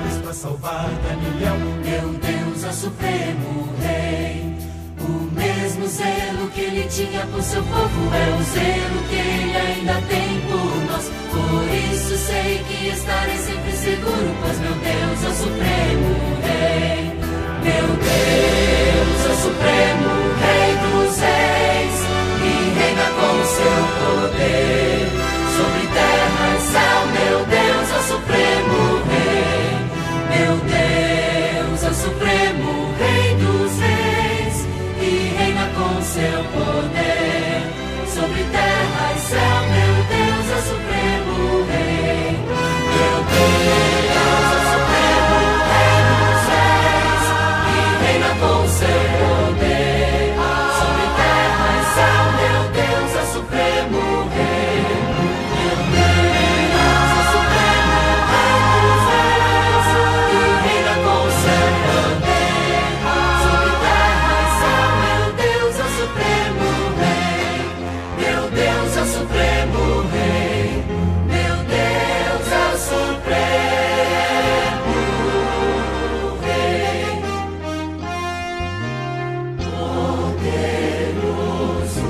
cruz para salvar Daniel. Meu Deus é o supremo rei. O mesmo zelo que ele tinha por seu povo é o zelo que ele ainda tem por nós. Por isso sei que estarei sempre seguro, pois meu Deus é o supremo rei. Meu Deus é o supremo rei dos reis e reina com seu poder sobre terra e céu. Meu Deus é o supremo rei. Meu Deus é o supremo rei dos reis e reina com seu poder sobre terra e céu. Meu Deus é o supremo rei. Meu Deus é o supremo rei dos reis e reina com seu poder sobre terra e céu. Meu Deus é o supremo rei. Meu Deus é o supremo rei dos reis e reina com seu poder sobre terra e céu. Meu Deus é o supremo rei. Meu Deus é o supremo rei. Meu Deus é o supremo rei. Poderoso,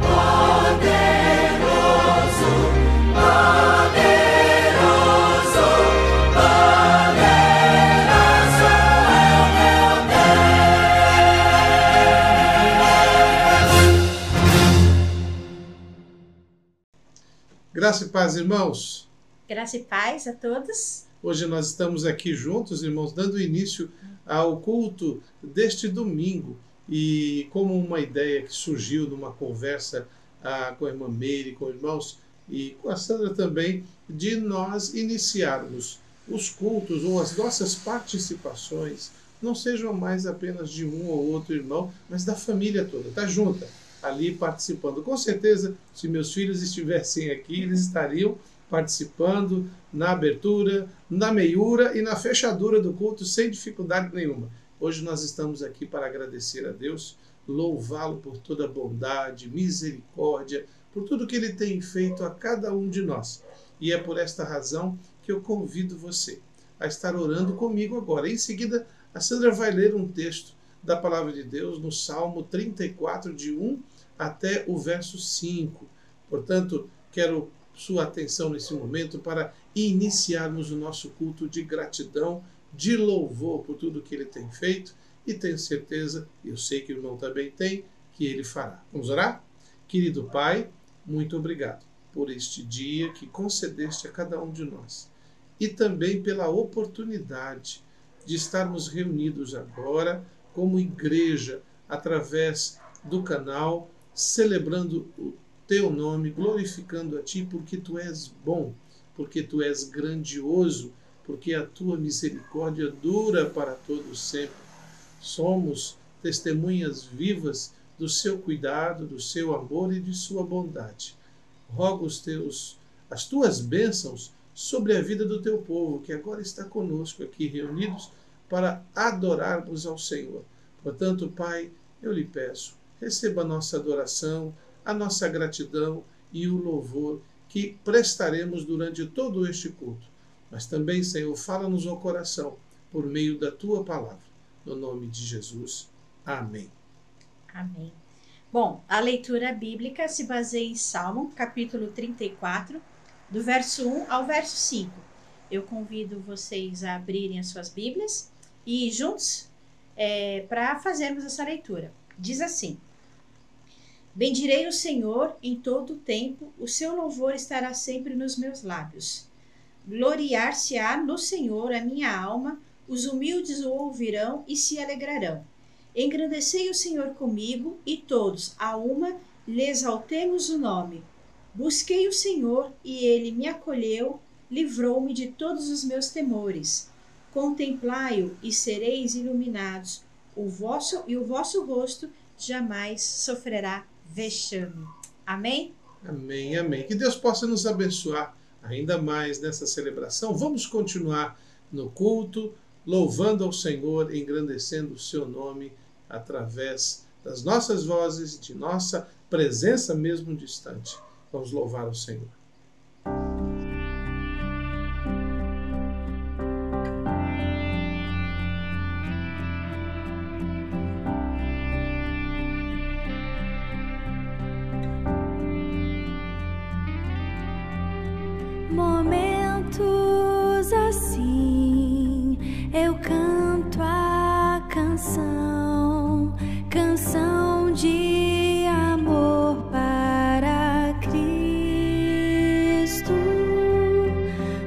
poderoso, poderoso, poderoso é o meu Deus. Graça e paz, irmãos. Graça e paz a todos. Hoje nós estamos aqui juntos, irmãos, dando início ao culto deste domingo. E como uma ideia que surgiu numa conversa com a irmã Meire, com irmãos e com a Sandra também, de nós iniciarmos os cultos ou as nossas participações, não sejam mais apenas de um ou outro irmão, mas da família toda, está junta, ali participando. Com certeza, se meus filhos estivessem aqui, eles estariam participando na abertura, na meiura e na fechadura do culto sem dificuldade nenhuma. Hoje nós estamos aqui para agradecer a Deus, louvá-lo por toda a bondade, misericórdia, por tudo que Ele tem feito a cada um de nós. E é por esta razão que eu convido você a estar orando comigo agora. Em seguida, a Sandra vai ler um texto da Palavra de Deus no Salmo 34, de 1 até o verso 5. Portanto, quero sua atenção nesse momento para iniciarmos o nosso culto de gratidão, de louvor por tudo que Ele tem feito, e tenho certeza, eu sei que o irmão também tem, que Ele fará. Vamos orar? Querido Pai, muito obrigado por este dia que concedeste a cada um de nós, e também pela oportunidade de estarmos reunidos agora como igreja, através do canal, celebrando o Teu nome, glorificando a Ti, porque Tu és bom, porque Tu és grandioso, porque a Tua misericórdia dura para todos sempre. Somos testemunhas vivas do Seu cuidado, do Seu amor e de Sua bondade. Rogo as Tuas bênçãos sobre a vida do Teu povo, que agora está conosco aqui reunidos para adorarmos ao Senhor. Portanto, Pai, eu lhe peço, receba a nossa adoração, a nossa gratidão e o louvor que prestaremos durante todo este culto. Mas também, Senhor, fala-nos ao coração por meio da Tua palavra. No nome de Jesus. Amém. Amém. Bom, a leitura bíblica se baseia em Salmo, capítulo 34, do verso 1 ao verso 5. Eu convido vocês a abrirem as suas Bíblias e ir juntos para fazermos essa leitura. Diz assim: Bendirei o Senhor em todo o tempo, o seu louvor estará sempre nos meus lábios. Gloriar-se-á no Senhor a minha alma, os humildes o ouvirão e se alegrarão. Engrandecei o Senhor comigo, e todos, a uma, lhe exaltemos o nome. Busquei o Senhor, e ele me acolheu, livrou-me de todos os meus temores. Contemplai-o, e sereis iluminados, o vosso rosto jamais sofrerá vexame. Amém? Amém, amém. Que Deus possa nos abençoar ainda mais nessa celebração. Vamos continuar no culto, louvando ao Senhor, engrandecendo o seu nome através das nossas vozes, de nossa presença mesmo distante. Vamos louvar o Senhor. eu canto a canção, canção de amor para Cristo.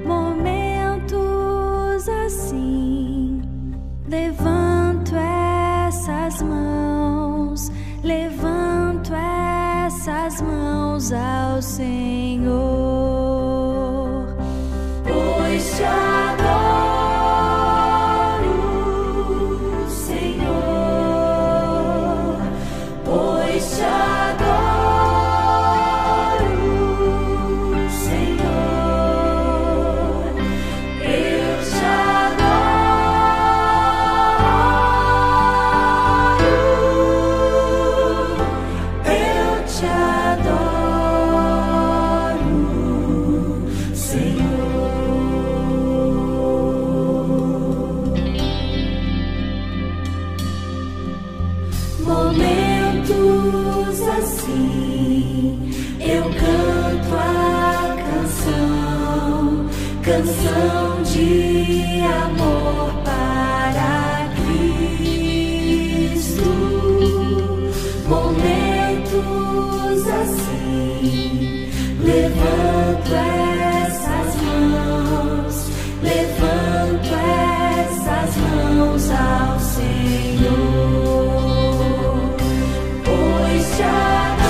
Momentos assim, levanto essas mãos ao Senhor, pois te adoro, Senhor, pois te adoro, Senhor, eu te momentos assim, eu canto a canção, canção de amor para Cristo. Momentos assim, levanto essas mãos ao Senhor. Te adoro,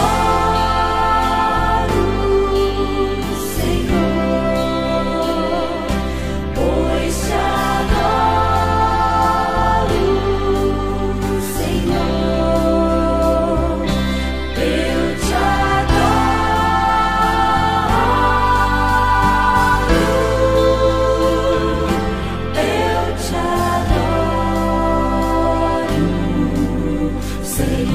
Senhor, pois te adoro, Senhor, eu te adoro, Senhor.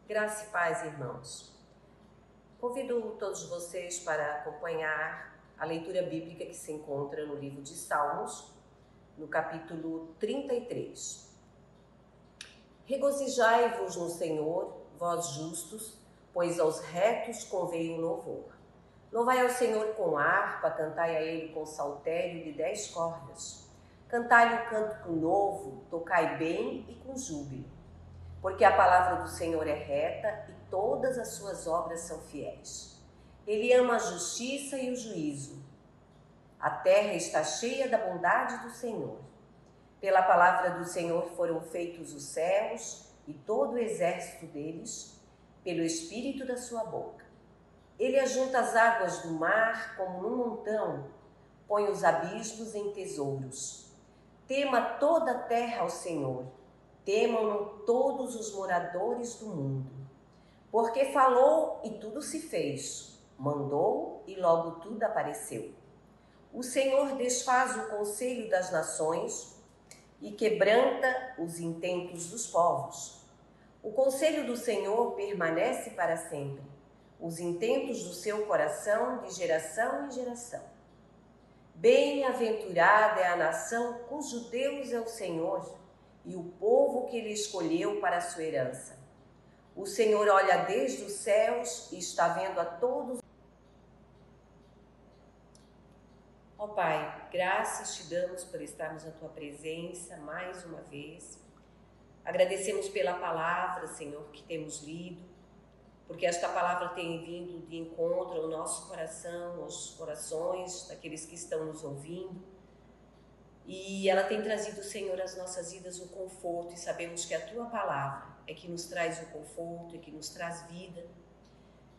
Graça e paz, irmãos. Convido todos vocês para acompanhar a leitura bíblica que se encontra no livro de Salmos, no capítulo 33. Regozijai-vos no Senhor, vós justos, pois aos retos convém o louvor. Louvai ao Senhor com harpa, cantai a Ele com saltério de 10 cordas. Cantai-lhe um cântico novo, tocai bem e com júbilo. Porque a palavra do Senhor é reta e todas as suas obras são fiéis. Ele ama a justiça e o juízo. A terra está cheia da bondade do Senhor. Pela palavra do Senhor foram feitos os céus e todo o exército deles, pelo espírito da sua boca. Ele ajunta as águas do mar como num montão, põe os abismos em tesouros. Tema toda a terra ao Senhor. Temam-no todos os moradores do mundo, porque falou e tudo se fez, mandou e logo tudo apareceu. O Senhor desfaz o conselho das nações e quebranta os intentos dos povos. O conselho do Senhor permanece para sempre, os intentos do seu coração de geração em geração. Bem-aventurada é a nação cujo Deus é o Senhor, e o povo que ele escolheu para a sua herança. O Senhor olha desde os céus e está vendo a todos. Ó Pai, graças te damos por estarmos na tua presença mais uma vez. Agradecemos pela palavra, Senhor, que temos lido, porque esta palavra tem vindo de encontro ao nosso coração, aos corações daqueles que estão nos ouvindo. E ela tem trazido, Senhor, às nossas vidas o conforto, e sabemos que a Tua palavra é que nos traz o conforto, é que nos traz vida.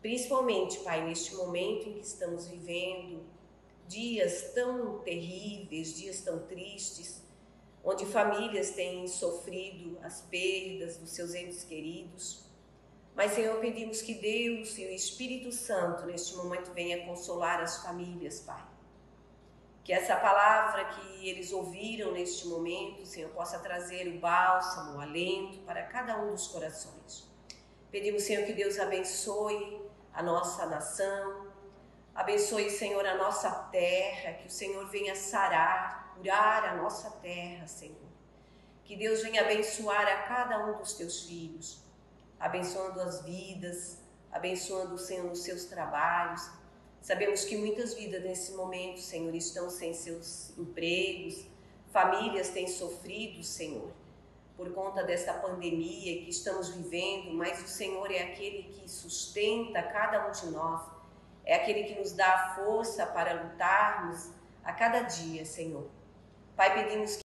Principalmente, Pai, neste momento em que estamos vivendo dias tão terríveis, dias tão tristes, onde famílias têm sofrido as perdas dos seus entes queridos. Mas, Senhor, pedimos que Deus e o Espírito Santo, neste momento, venha consolar as famílias, Pai. Que essa palavra que eles ouviram neste momento, Senhor, possa trazer o bálsamo, o alento para cada um dos corações. Pedimos, Senhor, que Deus abençoe a nossa nação, abençoe, Senhor, a nossa terra, que o Senhor venha sarar, curar a nossa terra, Senhor. Que Deus venha abençoar a cada um dos teus filhos, abençoando as vidas, abençoando o Senhor nos seus trabalhos. Sabemos que muitas vidas nesse momento, Senhor, estão sem seus empregos, famílias têm sofrido, Senhor, por conta desta pandemia que estamos vivendo, mas o Senhor é aquele que sustenta cada um de nós, é aquele que nos dá a força para lutarmos a cada dia, Senhor. Pai, pedimos que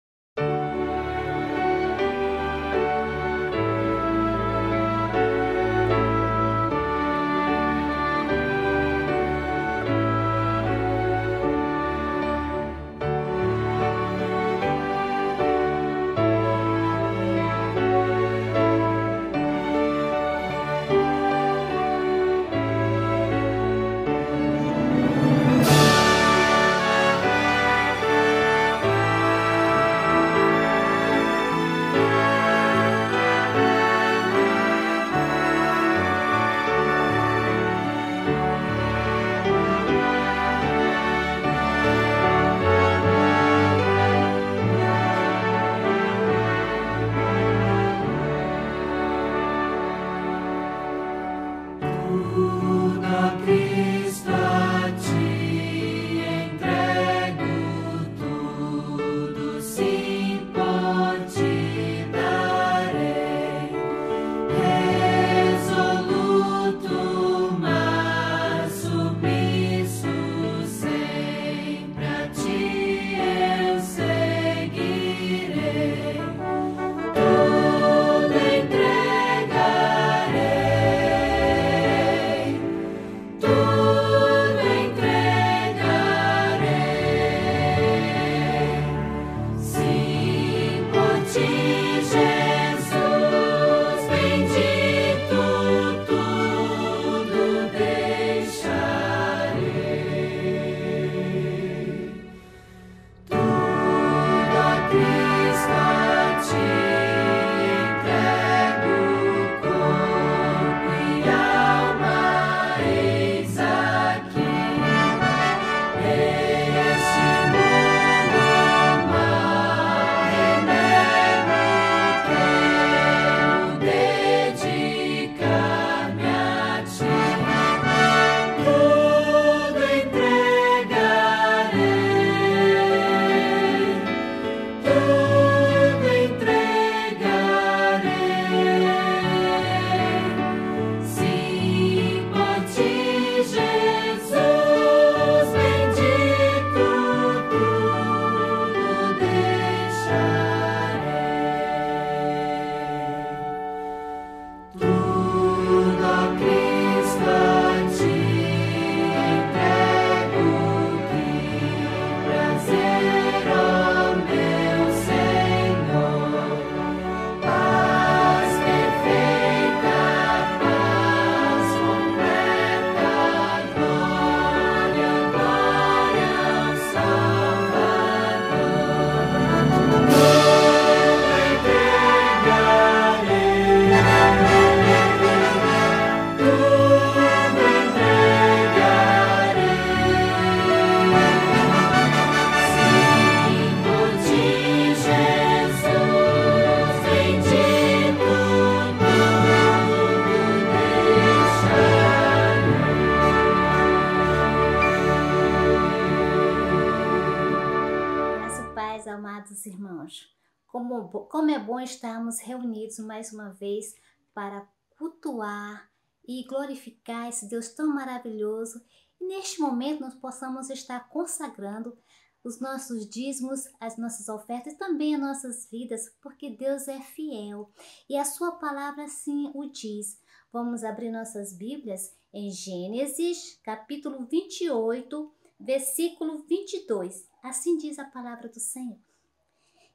amados irmãos, como é bom estarmos reunidos mais uma vez para cultuar e glorificar esse Deus tão maravilhoso. E neste momento nós possamos estar consagrando os nossos dízimos, as nossas ofertas e também as nossas vidas, porque Deus é fiel e a sua palavra assim o diz. Vamos abrir nossas Bíblias em Gênesis, capítulo 28, versículo 22. Assim diz a palavra do Senhor.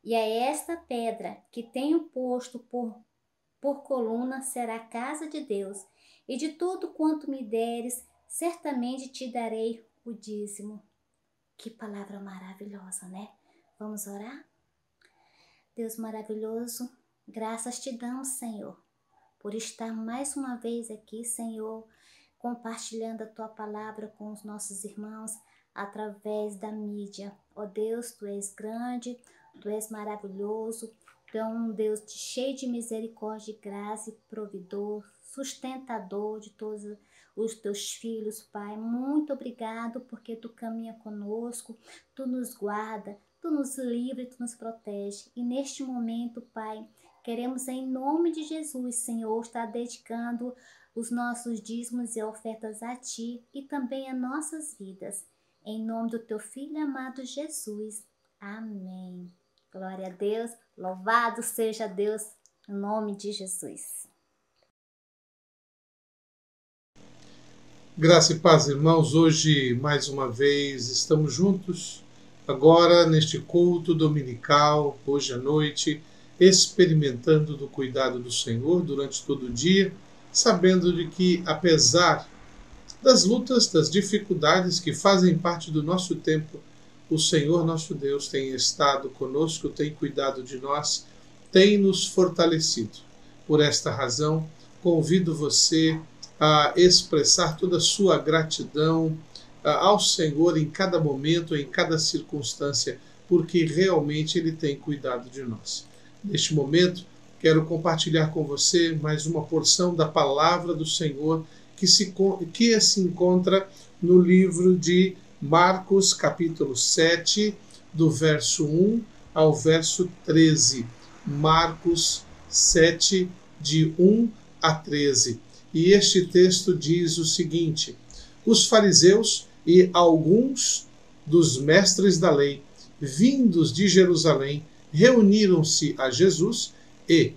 E a esta pedra que tenho posto por coluna será a casa de Deus, e de tudo quanto me deres, certamente te darei o dízimo. Que palavra maravilhosa, né? Vamos orar? Deus maravilhoso, graças te damos, Senhor, por estar mais uma vez aqui, Senhor, compartilhando a tua palavra com os nossos irmãos através da mídia. Ó Deus, tu és grande, tu és maravilhoso, tu és um Deus cheio de misericórdia e graça e provedor, sustentador de todos os teus filhos, Pai. Muito obrigado porque tu caminha conosco, tu nos guarda, tu nos livra e tu nos protege. E neste momento, Pai, queremos em nome de Jesus, Senhor, estar dedicando os nossos dízimos e ofertas a Ti e também a nossas vidas. Em nome do Teu Filho amado Jesus. Amém. Glória a Deus. Louvado seja Deus, em nome de Jesus. Graça e paz, irmãos. Hoje, mais uma vez, estamos juntos, agora neste culto dominical, hoje à noite, experimentando do cuidado do Senhor durante todo o dia, sabendo de que, apesar das lutas, das dificuldades que fazem parte do nosso tempo, o Senhor nosso Deus tem estado conosco, tem cuidado de nós, tem nos fortalecido. Por esta razão, convido você a expressar toda a sua gratidão ao Senhor em cada momento, em cada circunstância, porque realmente Ele tem cuidado de nós. Neste momento, quero compartilhar com você mais uma porção da palavra do Senhor que se encontra no livro de Marcos, capítulo 7, do verso 1 ao verso 13. Marcos 7, de 1 a 13. E este texto diz o seguinte: os fariseus e alguns dos mestres da lei, vindos de Jerusalém, reuniram-se a Jesus e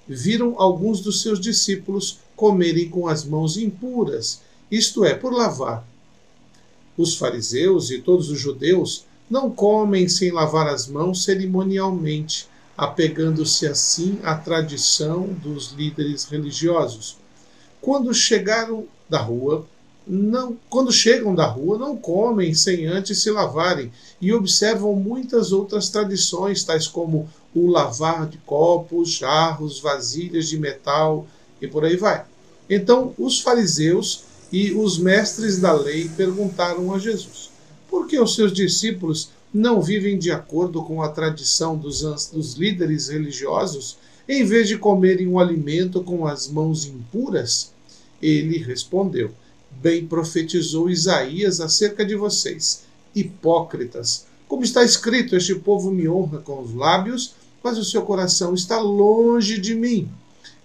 viram alguns dos seus discípulos comerem com as mãos impuras, isto é, por lavar. Os fariseus e todos os judeus não comem sem lavar as mãos cerimonialmente, apegando-se assim à tradição dos líderes religiosos. Quando chegam da rua, não comem sem antes se lavarem e observam muitas outras tradições, tais como o lavar de copos, jarros, vasilhas de metal e por aí vai. Então, os fariseus e os mestres da lei perguntaram a Jesus: por que os seus discípulos não vivem de acordo com a tradição dos líderes religiosos, em vez de comerem um alimento com as mãos impuras? Ele respondeu: bem profetizou Isaías acerca de vocês, hipócritas. Como está escrito, este povo me honra com os lábios, mas o seu coração está longe de mim.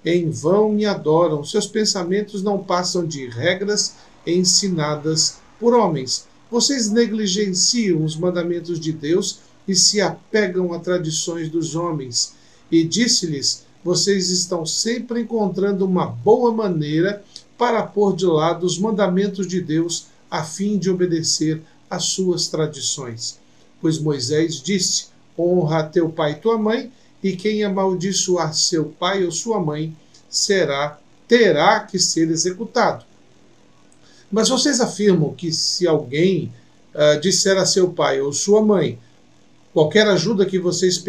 Em vão me adoram, seus pensamentos não passam de regras ensinadas por homens. Vocês negligenciam os mandamentos de Deus e se apegam a tradições dos homens. E disse-lhes: vocês estão sempre encontrando uma boa maneira para pôr de lado os mandamentos de Deus a fim de obedecer às suas tradições. Pois Moisés disse: honra teu pai e tua mãe, e quem amaldiçoar seu pai ou sua mãe terá que ser executado. Mas vocês afirmam que se alguém disser a seu pai ou sua mãe: qualquer ajuda que vocês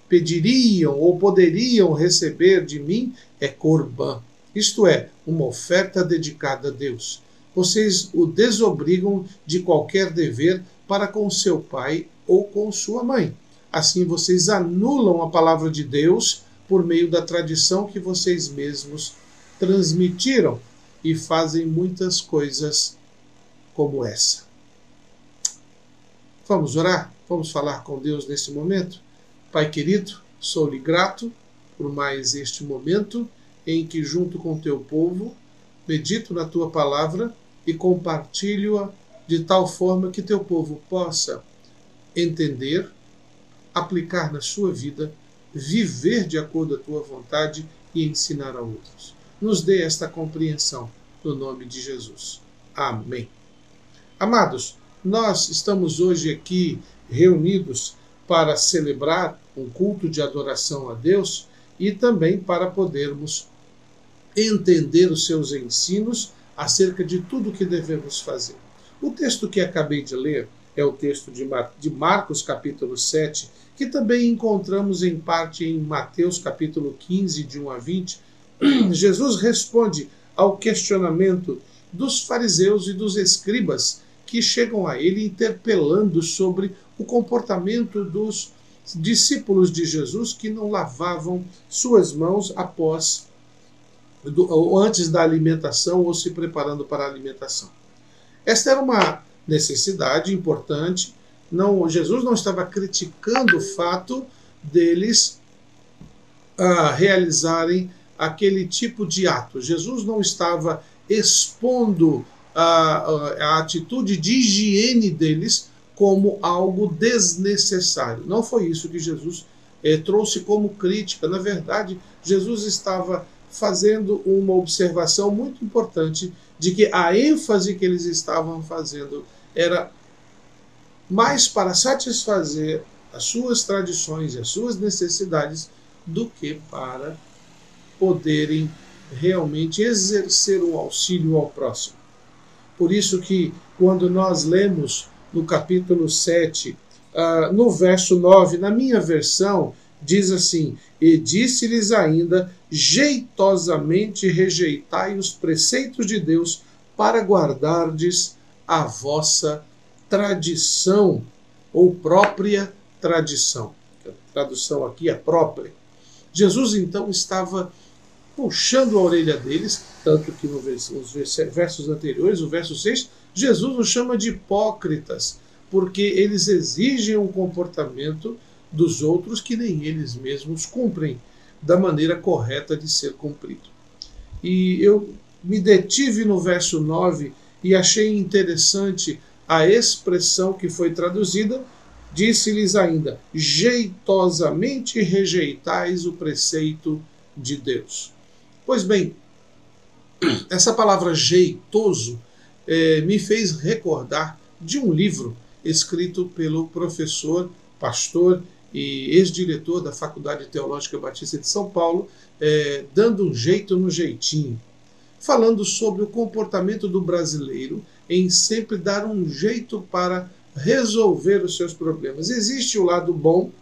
pediriam ou poderiam receber de mim é corbã, isto é, uma oferta dedicada a Deus. Vocês o desobrigam de qualquer dever para com seu pai ou com sua mãe. Assim vocês anulam a palavra de Deus por meio da tradição que vocês mesmos transmitiram e fazem muitas coisas como essa. Vamos orar? Vamos falar com Deus nesse momento? Pai querido, sou-lhe grato por mais este momento em que, junto com o teu povo, medito na tua palavra e compartilho-a de tal forma que teu povo possa entender, aplicar na sua vida, viver de acordo com a tua vontade e ensinar a outros. Nos dê esta compreensão, no nome de Jesus. Amém. Amados, nós estamos hoje aqui reunidos para celebrar um culto de adoração a Deus e também para podermos entender os seus ensinos acerca de tudo o que devemos fazer. O texto que acabei de ler é o texto de Marcos, capítulo 7, que também encontramos em parte em Mateus, capítulo 15, de 1 a 20. Jesus responde ao questionamento dos fariseus e dos escribas que chegam a ele interpelando sobre o comportamento dos discípulos de Jesus que não lavavam suas mãos ou antes da alimentação ou se preparando para a alimentação. Esta era uma necessidade importante. Jesus não estava criticando o fato deles realizarem aquele tipo de ato. Jesus não estava expondo a atitude de higiene deles como algo desnecessário. Não foi isso que Jesus trouxe como crítica. Na verdade, Jesus estava fazendo uma observação muito importante de que a ênfase que eles estavam fazendo era mais para satisfazer as suas tradições e as suas necessidades do que para poderem realmente exercer um auxílio ao próximo. Por isso que quando nós lemos no capítulo 7, no verso 9, na minha versão, diz assim: e disse-lhes ainda, jeitosamente rejeitai os preceitos de Deus para guardardes a vossa tradição, ou própria tradição. A tradução aqui é própria. Jesus então estava puxando a orelha deles, tanto que nos versos anteriores, o verso 6, Jesus os chama de hipócritas, porque eles exigem um comportamento dos outros que nem eles mesmos cumprem da maneira correta de ser cumprido. E eu me detive no verso 9 e achei interessante a expressão que foi traduzida. Disse-lhes ainda, jeitosamente rejeitais o preceito de Deus. Pois bem, essa palavra jeitoso me fez recordar de um livro escrito pelo professor, pastor e ex-diretor da Faculdade Teológica Batista de São Paulo, dando um jeito no jeitinho, falando sobre o comportamento do brasileiro em sempre dar um jeito para resolver os seus problemas. Existe o lado bom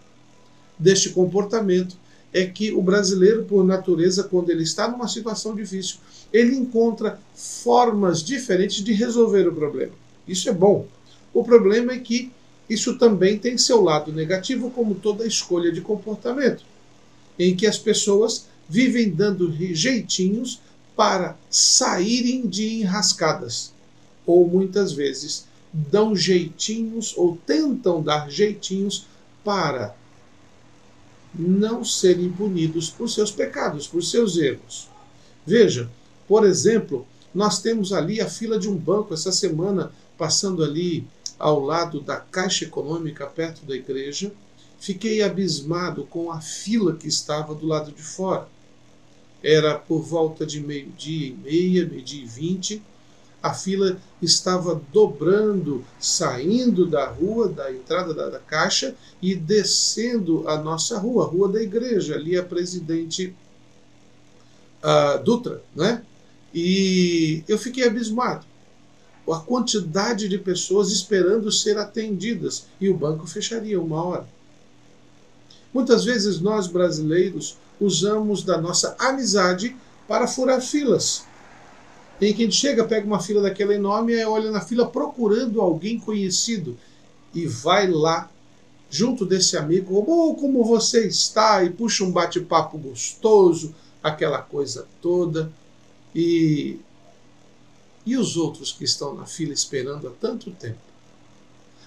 deste comportamento, é que o brasileiro, por natureza, quando ele está numa situação difícil, ele encontra formas diferentes de resolver o problema. Isso é bom. O problema é que isso também tem seu lado negativo, como toda escolha de comportamento, em que as pessoas vivem dando jeitinhos para saírem de enrascadas, ou muitas vezes dão jeitinhos ou tentam dar jeitinhos para não serem punidos por seus pecados, por seus erros. Veja, por exemplo, nós temos ali a fila de um banco essa semana, passando ali ao lado da Caixa Econômica, perto da igreja. Fiquei abismado com a fila que estava do lado de fora. Era por volta de 12:30, 12:20. A fila estava dobrando, saindo da rua, da entrada da Caixa e descendo a nossa rua, a rua da igreja, ali a Presidente Dutra, né? E eu fiquei abismado. A quantidade de pessoas esperando ser atendidas e o banco fecharia 1 hora. Muitas vezes nós brasileiros usamos da nossa amizade para furar filas. Em que a gente chega, pega uma fila daquela enorme e olha na fila procurando alguém conhecido e vai lá junto desse amigo, como você está? E puxa um bate-papo gostoso, aquela coisa toda. E os outros que estão na fila esperando há tanto tempo?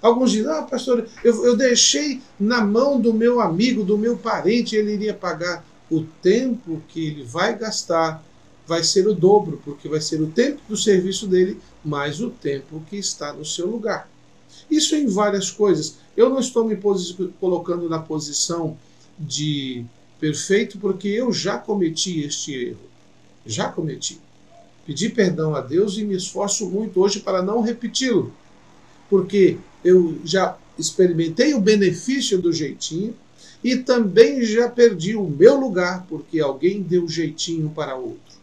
Alguns dizem, pastor, eu deixei na mão do meu amigo, do meu parente, ele iria pagar. O tempo que ele vai gastar vai ser o dobro, porque vai ser o tempo do serviço dele, mais o tempo que está no seu lugar. Isso em várias coisas. Eu não estou me colocando na posição de perfeito, porque eu já cometi este erro. Já cometi. Pedi perdão a Deus e me esforço muito hoje para não repeti-lo. porque eu já experimentei o benefício do jeitinho e também já perdi o meu lugar porque alguém deu jeitinho para outro.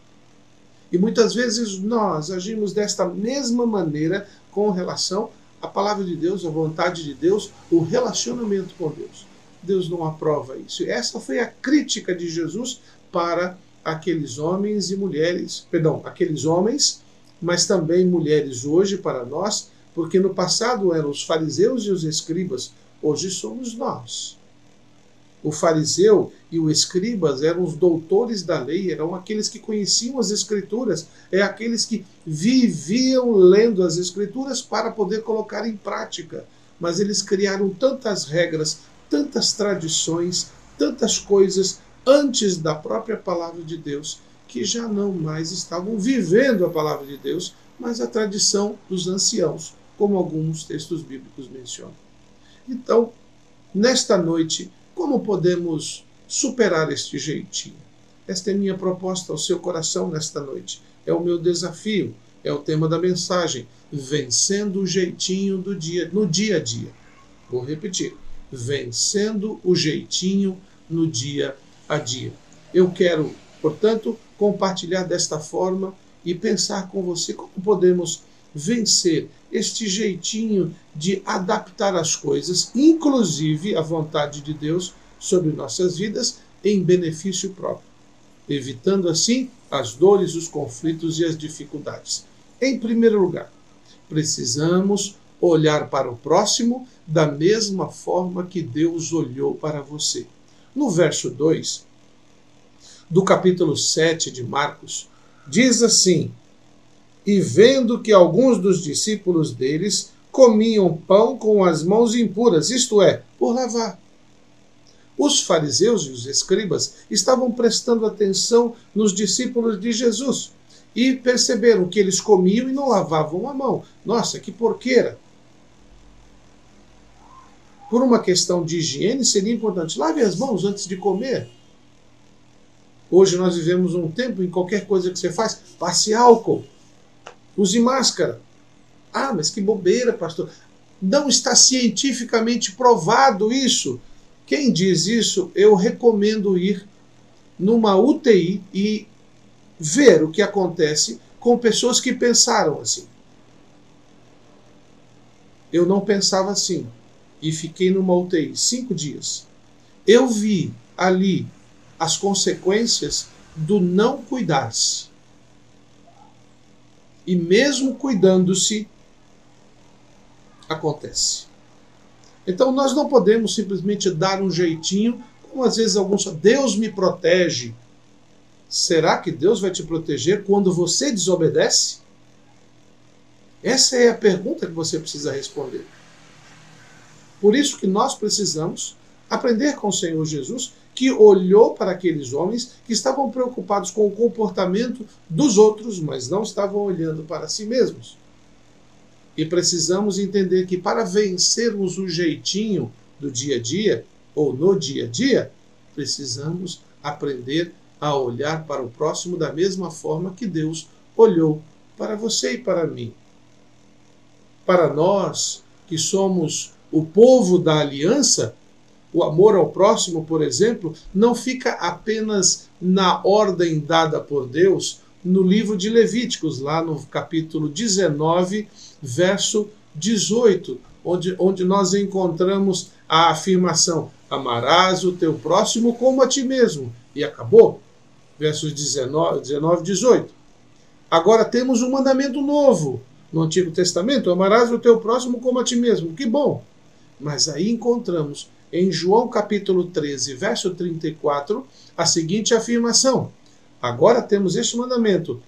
E muitas vezes nós agimos desta mesma maneira com relação à palavra de Deus, à vontade de Deus, o relacionamento com Deus. Deus não aprova isso. Essa foi a crítica de Jesus para aqueles homens e mulheres, aqueles homens, mas também mulheres hoje para nós, porque no passado eram os fariseus e os escribas, hoje somos nós. O fariseu e o escribas eram os doutores da lei, eram aqueles que conheciam as escrituras, aqueles que viviam lendo as escrituras para poder colocar em prática. Mas eles criaram tantas regras, tantas tradições, tantas coisas antes da própria palavra de Deus, que já não mais estavam vivendo a palavra de Deus, mas a tradição dos anciãos, como alguns textos bíblicos mencionam. Então, nesta noite, como podemos superar este jeitinho? Esta é minha proposta ao seu coração nesta noite. É o meu desafio, é o tema da mensagem, vencendo o jeitinho no dia a dia. Vou repetir, vencendo o jeitinho no dia a dia. Eu quero, portanto, compartilhar desta forma e pensar com você como podemos vencer este jeitinho de adaptar as coisas, inclusive a vontade de Deus sobre nossas vidas, em benefício próprio, evitando assim as dores, os conflitos e as dificuldades. Em primeiro lugar, precisamos olhar para o próximo da mesma forma que Deus olhou para você. No verso 2 do capítulo 7 de Marcos, diz assim: e vendo que alguns dos discípulos deles comiam pão com as mãos impuras, isto é, por lavar. Os fariseus e os escribas estavam prestando atenção nos discípulos de Jesus e perceberam que eles comiam e não lavavam a mão. Nossa, que porqueira! Por uma questão de higiene, seria importante. Lave as mãos antes de comer. Hoje nós vivemos um tempo em qualquer coisa que você faz, passe álcool. Use máscara. Ah, mas que bobeira, pastor. Não está cientificamente provado isso. Quem diz isso, eu recomendo ir numa UTI e ver o que acontece com pessoas que pensaram assim. Eu não pensava assim e fiquei numa UTI 5 dias. Eu vi ali as consequências do não cuidar-se. E mesmo cuidando-se, acontece. Então nós não podemos simplesmente dar um jeitinho, como às vezes alguns falam, Deus me protege. Será que Deus vai te proteger quando você desobedece? Essa é a pergunta que você precisa responder. Por isso que nós precisamos aprender com o Senhor Jesus, que olhou para aqueles homens que estavam preocupados com o comportamento dos outros, mas não estavam olhando para si mesmos. E precisamos entender que para vencermos o jeitinho do dia a dia, ou no dia a dia, precisamos aprender a olhar para o próximo da mesma forma que Deus olhou para você e para mim. Para nós, que somos o povo da aliança, o amor ao próximo, por exemplo, não fica apenas na ordem dada por Deus no livro de Levíticos, lá no capítulo 19, verso 18, onde nós encontramos a afirmação: amarás o teu próximo como a ti mesmo. E acabou. Versos 19 e 18. Agora temos um mandamento novo no Antigo Testamento: amarás o teu próximo como a ti mesmo. Que bom! Mas aí encontramos em João capítulo 13, verso 34, a seguinte afirmação: agora temos este mandamento: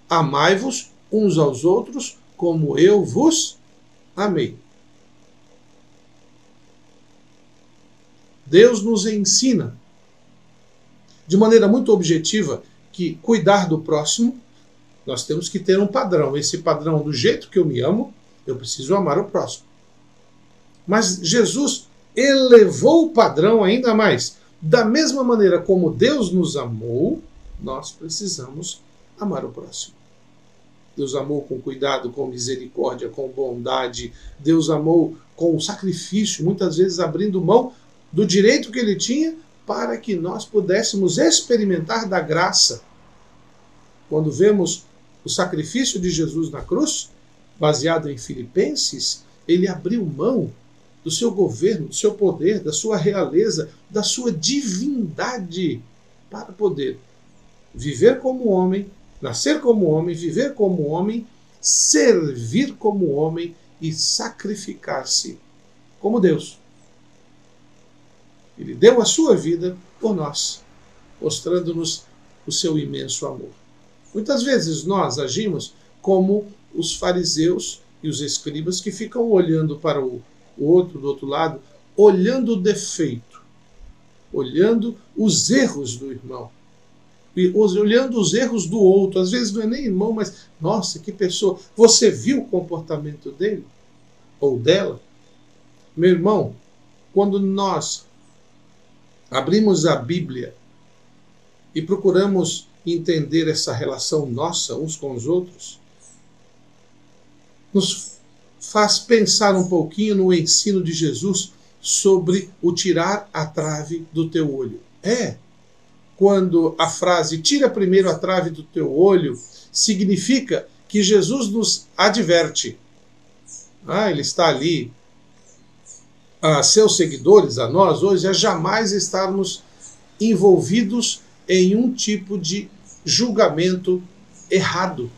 amai-vos uns aos outros como eu vos amei. Deus nos ensina de maneira muito objetiva que cuidar do próximo, nós temos que ter um padrão. Esse padrão, do jeito que eu me amo, eu preciso amar o próximo. Mas Jesus elevou o padrão ainda mais. Da mesma maneira como Deus nos amou, nós precisamos amar o próximo. Deus amou com cuidado, com misericórdia, com bondade. Deus amou com sacrifício, muitas vezes abrindo mão do direito que ele tinha para que nós pudéssemos experimentar da graça. Quando vemos o sacrifício de Jesus na cruz, baseado em Filipenses, ele abriu mão do seu governo, do seu poder, da sua realeza, da sua divindade, para poder viver como homem, nascer como homem, viver como homem, servir como homem e sacrificar-se como Deus. Ele deu a sua vida por nós, mostrando-nos o seu imenso amor. Muitas vezes nós agimos como os fariseus e os escribas que ficam olhando para o outro, do outro lado, olhando o defeito, olhando os erros do irmão, olhando os erros do outro. Às vezes não é nem irmão, mas, nossa, que pessoa, você viu o comportamento dele ou dela? Meu irmão, quando nós abrimos a Bíblia e procuramos entender essa relação nossa uns com os outros, nos faz pensar um pouquinho no ensino de Jesus sobre o tirar a trave do teu olho. Quando a frase tira primeiro a trave do teu olho, significa que Jesus nos adverte. Ele está ali a seus seguidores, a nós hoje, a jamais estarmos envolvidos em um tipo de julgamento errado.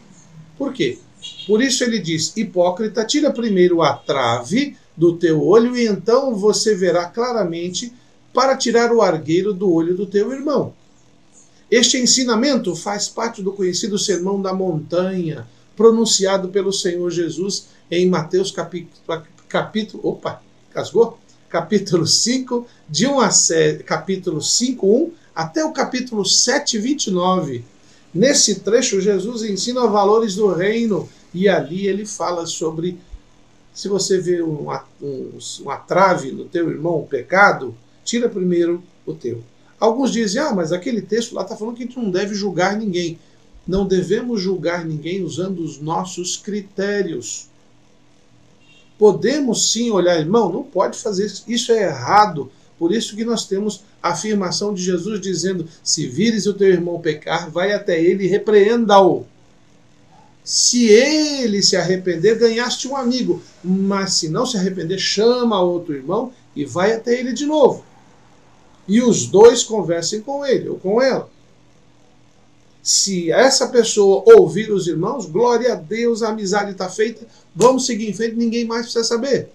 Por quê? Por isso ele diz, hipócrita, tira primeiro a trave do teu olho e então você verá claramente para tirar o argueiro do olho do teu irmão. Este ensinamento faz parte do conhecido Sermão da Montanha, pronunciado pelo Senhor Jesus em Mateus capítulo 5, capítulo 5, 1 até o capítulo 7, 29. Nesse trecho, Jesus ensina valores do reino e ali ele fala sobre, se você vê uma trave no teu irmão, um pecado, tira primeiro o teu. Alguns dizem, mas aquele texto lá está falando que a gente não deve julgar ninguém. Não devemos julgar ninguém usando os nossos critérios. Podemos sim olhar, irmão, não pode fazer isso, isso é errado. Por isso que nós temos a afirmação de Jesus dizendo, se vires o teu irmão pecar, vai até ele e repreenda-o. Se ele se arrepender, ganhaste um amigo. Mas se não se arrepender, chama outro irmão e vai até ele de novo. E os dois conversem com ele ou com ela. Se essa pessoa ouvir os irmãos, glória a Deus, a amizade está feita, vamos seguir em frente, ninguém mais precisa saber.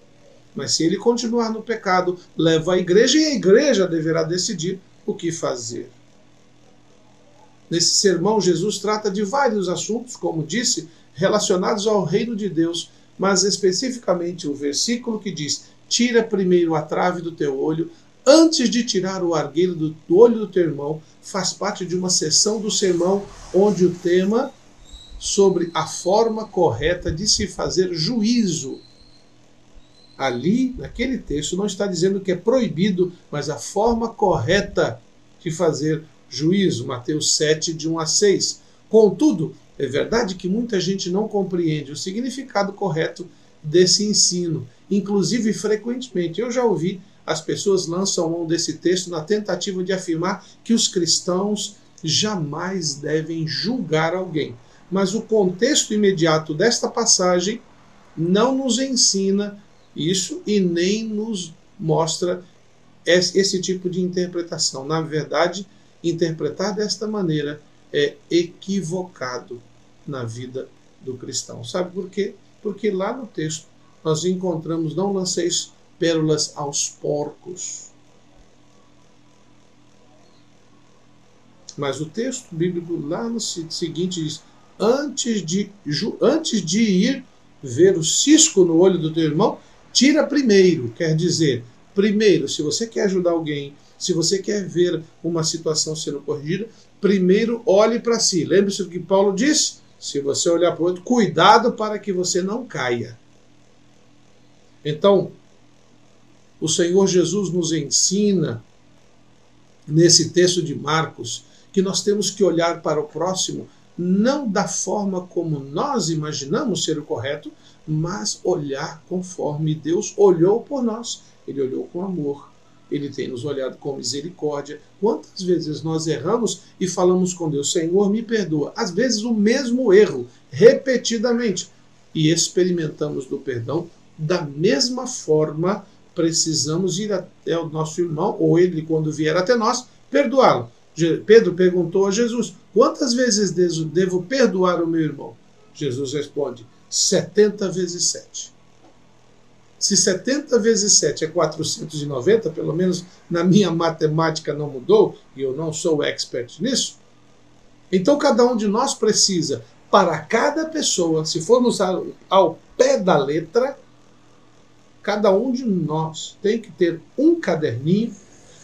Mas se ele continuar no pecado, leva a igreja e a igreja deverá decidir o que fazer. Nesse sermão, Jesus trata de vários assuntos, como disse, relacionados ao reino de Deus, mas especificamente o versículo que diz, tira primeiro a trave do teu olho, antes de tirar o argueiro do olho do teu irmão, faz parte de uma sessão do sermão onde o tema sobre a forma correta de se fazer juízo. Ali, naquele texto, não está dizendo que é proibido, mas a forma correta de fazer juízo. Mateus 7, de 1 a 6. Contudo, é verdade que muita gente não compreende o significado correto desse ensino. Inclusive, frequentemente, eu já ouvi as pessoas lançam mão desse texto na tentativa de afirmar que os cristãos jamais devem julgar alguém. Mas o contexto imediato desta passagem não nos ensina isso e nem nos mostra esse tipo de interpretação. Na verdade, interpretar desta maneira é equivocado na vida do cristão. Sabe por quê? Porque lá no texto nós encontramos, não lanceis pérolas aos porcos. Mas o texto bíblico lá no seguinte diz, antes de ir ver o cisco no olho do teu irmão, tira primeiro. Quer dizer, primeiro, se você quer ajudar alguém, se você quer ver uma situação sendo corrigida, primeiro olhe para si. Lembre-se do que Paulo disse, se você olhar para o outro, cuidado para que você não caia. Então, o Senhor Jesus nos ensina, nesse texto de Marcos, que nós temos que olhar para o próximo não da forma como nós imaginamos ser o correto, mas olhar conforme Deus olhou por nós. Ele olhou com amor, Ele tem nos olhado com misericórdia. Quantas vezes nós erramos e falamos com Deus, Senhor, me perdoa. Às vezes o mesmo erro, repetidamente. E experimentamos do perdão. Da mesma forma, precisamos ir até o nosso irmão, ou ele, quando vier até nós, perdoá-lo. Pedro perguntou a Jesus, quantas vezes devo perdoar o meu irmão? Jesus responde, 70 vezes 7. Se 70 vezes 7 é 490, pelo menos na minha matemática não mudou, e eu não sou expert nisso, então cada um de nós precisa, para cada pessoa, se formos ao pé da letra, cada um de nós tem que ter um caderninho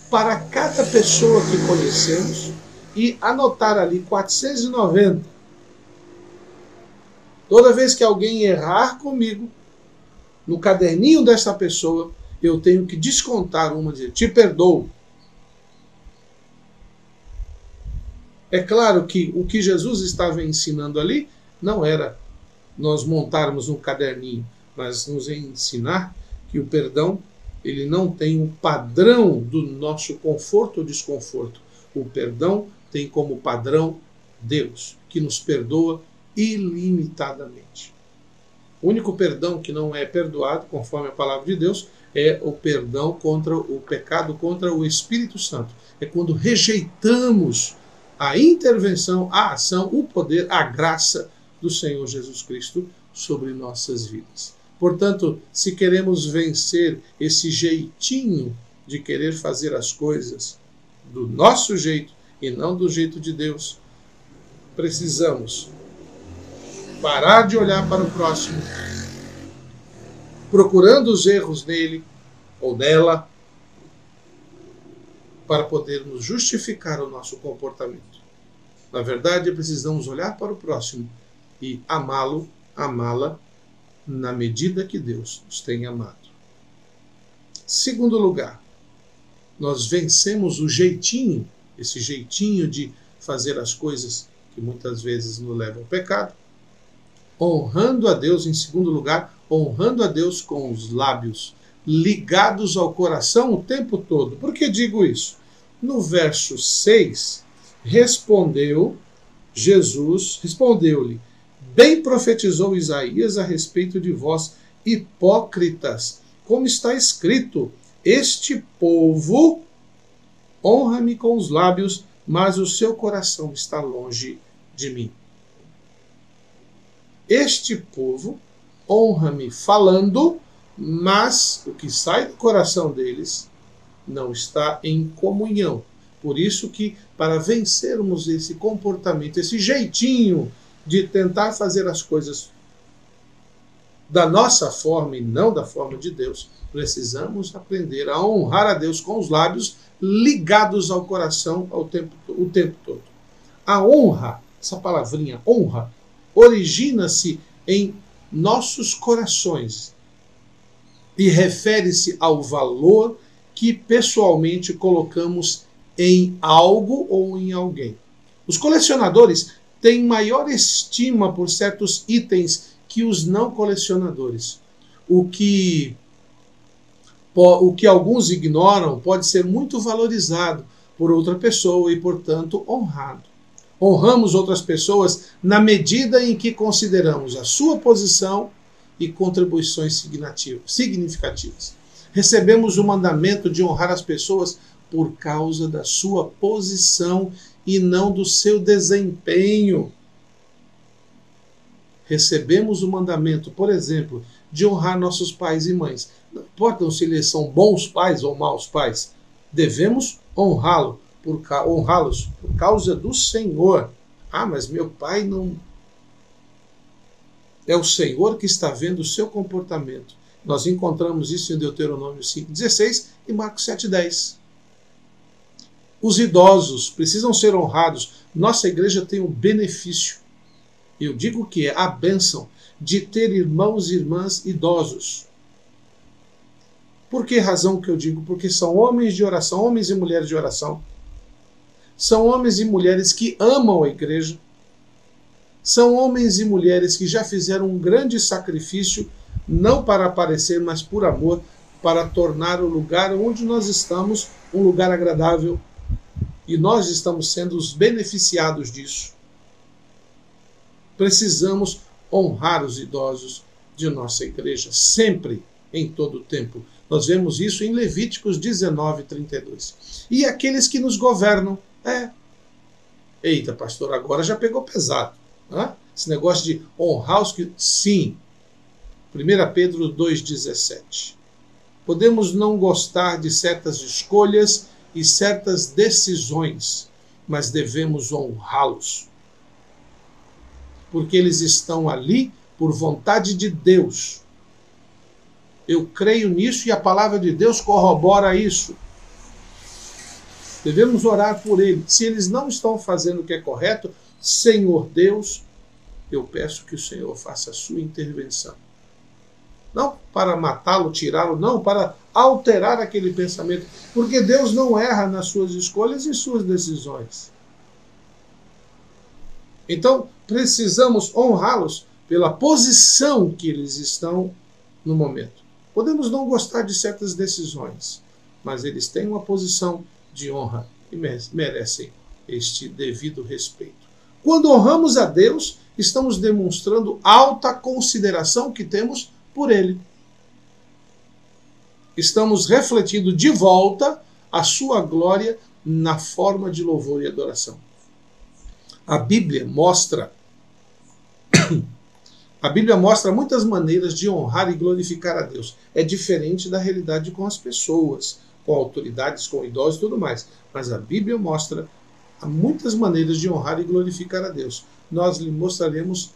para cada pessoa que conhecemos e anotar ali 490. Toda vez que alguém errar comigo, no caderninho dessa pessoa, eu tenho que descontar uma, dizer, te perdoo. É claro que o que Jesus estava ensinando ali não era nós montarmos um caderninho, mas nos ensinar que o perdão ele não tem um padrão do nosso conforto ou desconforto. O perdão tem como padrão Deus, que nos perdoa ilimitadamente. O único perdão que não é perdoado, conforme a palavra de Deus, é o perdão contra o pecado, contra o Espírito Santo. É quando rejeitamos a intervenção, a ação, o poder, a graça do Senhor Jesus Cristo sobre nossas vidas. Portanto, se queremos vencer esse jeitinho de querer fazer as coisas do nosso jeito e não do jeito de Deus, precisamos parar de olhar para o próximo, procurando os erros nele ou nela, para podermos justificar o nosso comportamento. Na verdade, precisamos olhar para o próximo e amá-lo, amá-la, na medida que Deus nos tem amado. Segundo lugar, nós vencemos o jeitinho, esse jeitinho de fazer as coisas que muitas vezes nos levam ao pecado, honrando a Deus, em segundo lugar, honrando a Deus com os lábios, ligados ao coração o tempo todo. Por que digo isso? No verso 6, respondeu-lhe, bem profetizou Isaías a respeito de vós, hipócritas, como está escrito, este povo honra-me com os lábios, mas o seu coração está longe de mim. Este povo honra-me falando, mas o que sai do coração deles não está em comunhão. Por isso que, para vencermos esse comportamento, esse jeitinho de tentar fazer as coisas da nossa forma e não da forma de Deus, precisamos aprender a honrar a Deus com os lábios ligados ao coração o tempo todo. A honra, essa palavrinha honra, origina-se em nossos corações e refere-se ao valor que pessoalmente colocamos em algo ou em alguém. Os colecionadores têm maior estima por certos itens que os não colecionadores. O que alguns ignoram pode ser muito valorizado por outra pessoa e, portanto, honrado. Honramos outras pessoas na medida em que consideramos a sua posição e contribuições significativas. Recebemos o mandamento de honrar as pessoas por causa da sua posição e não do seu desempenho. Recebemos o mandamento, por exemplo, de honrar nossos pais e mães. Não importa se eles são bons pais ou maus pais, devemos honrá-los por causa do Senhor. Ah, mas meu pai não... É o Senhor que está vendo o seu comportamento. Nós encontramos isso em Deuteronômio 5,16 e Marcos 7,10. Os idosos precisam ser honrados. Nossa igreja tem o benefício, eu digo que é a bênção, de ter irmãos e irmãs idosos. Por que razão que eu digo? Porque são homens de oração, homens e mulheres de oração. São homens e mulheres que amam a igreja, São homens e mulheres que já fizeram um grande sacrifício, não para aparecer, mas por amor, para tornar o lugar onde nós estamos um lugar agradável. E nós estamos sendo os beneficiados disso. Precisamos honrar os idosos de nossa igreja, sempre, em todo o tempo. Nós vemos isso em Levíticos 19, 32. E aqueles que nos governam, eita, pastor, agora já pegou pesado. Né? Esse negócio de honrar os que... Sim. 1 Pedro 2,17. Podemos não gostar de certas escolhas e certas decisões, mas devemos honrá-los. Porque eles estão ali por vontade de Deus. Eu creio nisso e a palavra de Deus corrobora isso. Devemos orar por eles. Se eles não estão fazendo o que é correto, Senhor Deus, eu peço que o Senhor faça a sua intervenção. Não para matá-lo, tirá-lo, não, para alterar aquele pensamento. Porque Deus não erra nas suas escolhas e suas decisões. Então, precisamos honrá-los pela posição que eles estão no momento. Podemos não gostar de certas decisões, mas eles têm uma posição de honra e merecem este devido respeito. Quando honramos a Deus, estamos demonstrando alta consideração que temos por Ele. Estamos refletindo de volta a sua glória na forma de louvor e adoração. A Bíblia mostra muitas maneiras de honrar e glorificar a Deus. É diferente da realidade com as pessoas, com autoridades, com idosos e tudo mais. Mas a Bíblia mostra muitas maneiras de honrar e glorificar a Deus. Nós lhe mostramos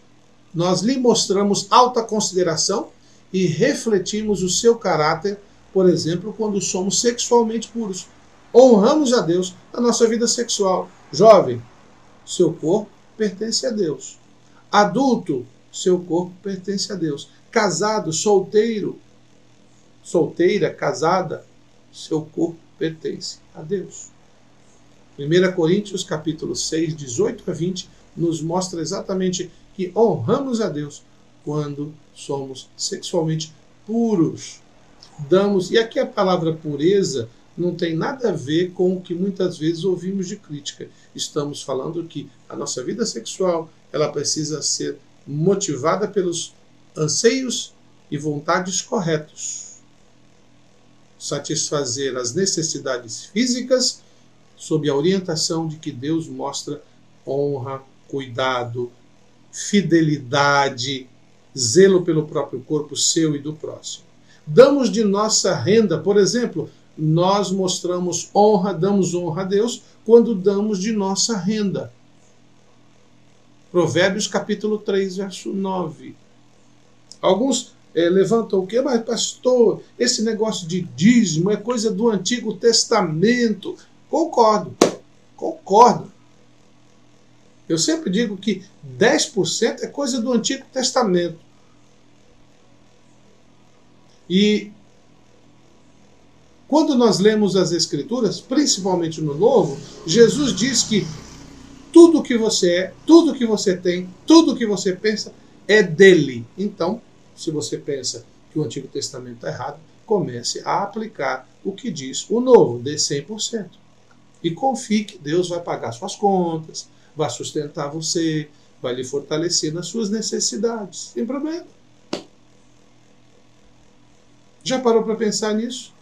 alta consideração e refletimos o seu caráter, por exemplo, quando somos sexualmente puros. Honramos a Deus na nossa vida sexual. Jovem, seu corpo pertence a Deus. Adulto, seu corpo pertence a Deus. Casado, solteiro, solteira, casada, seu corpo pertence a Deus. 1 Coríntios capítulo 6, 18 a 20, nos mostra exatamente que honramos a Deus quando somos sexualmente puros. E aqui a palavra pureza não tem nada a ver com o que muitas vezes ouvimos de crítica. Estamos falando que a nossa vida sexual ela precisa ser motivada pelos anseios e vontades corretos. Satisfazer as necessidades físicas sob a orientação de que Deus mostra honra, cuidado, fidelidade, zelo pelo próprio corpo seu e do próximo. Damos de nossa renda, por exemplo, nós mostramos honra, damos honra a Deus quando damos de nossa renda. Provérbios capítulo 3, verso 9. Alguns levantam o quê? Mas pastor, esse negócio de dízimo é coisa do Antigo Testamento. Concordo. Eu sempre digo que 10% é coisa do Antigo Testamento. E quando nós lemos as Escrituras, principalmente no Novo, Jesus diz que tudo que você é, tudo que você tem, tudo que você pensa é dele. Então, se você pensa que o Antigo Testamento está errado, comece a aplicar o que diz o Novo, dê 100%. E confie que Deus vai pagar suas contas, vai sustentar você, vai lhe fortalecer nas suas necessidades. Sem problema. Já parou para pensar nisso?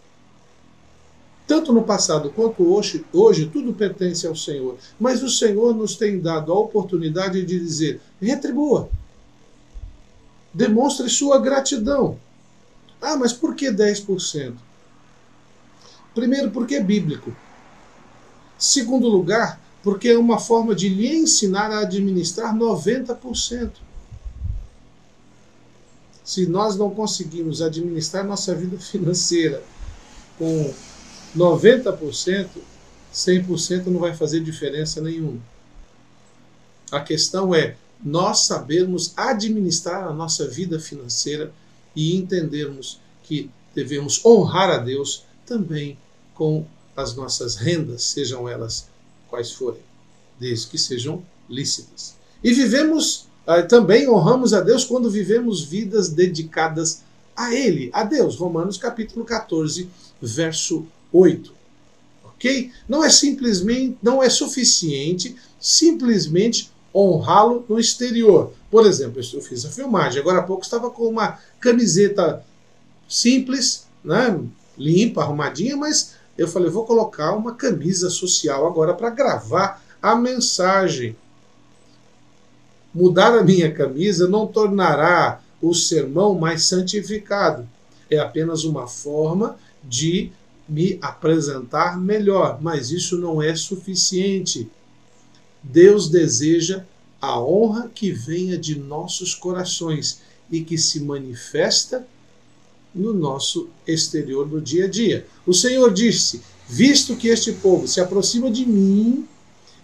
Tanto no passado quanto hoje, tudo pertence ao Senhor. Mas o Senhor nos tem dado a oportunidade de dizer, retribua. Demonstre sua gratidão. Ah, mas por que 10%? Primeiro, porque é bíblico. Segundo lugar, porque é uma forma de lhe ensinar a administrar 90%. Se nós não conseguimos administrar nossa vida financeira com 90%, 100% não vai fazer diferença nenhuma. A questão é nós sabermos administrar a nossa vida financeira e entendermos que devemos honrar a Deus também com as nossas rendas, sejam elas quais forem, desde que sejam lícitas. E vivemos também honramos a Deus quando vivemos vidas dedicadas a Ele, a Deus. Romanos capítulo 14, verso 8. Ok? Não é suficiente simplesmente honrá-lo no exterior. Por exemplo, eu fiz a filmagem, agora há pouco estava com uma camiseta simples, né, limpa, arrumadinha, mas eu falei, vou colocar uma camisa social agora para gravar a mensagem. Mudar a minha camisa não tornará o sermão mais santificado. É apenas uma forma de me apresentar melhor, mas isso não é suficiente. Deus deseja a honra que venha de nossos corações e que se manifesta no nosso exterior, no dia a dia. O Senhor disse, visto que este povo se aproxima de mim,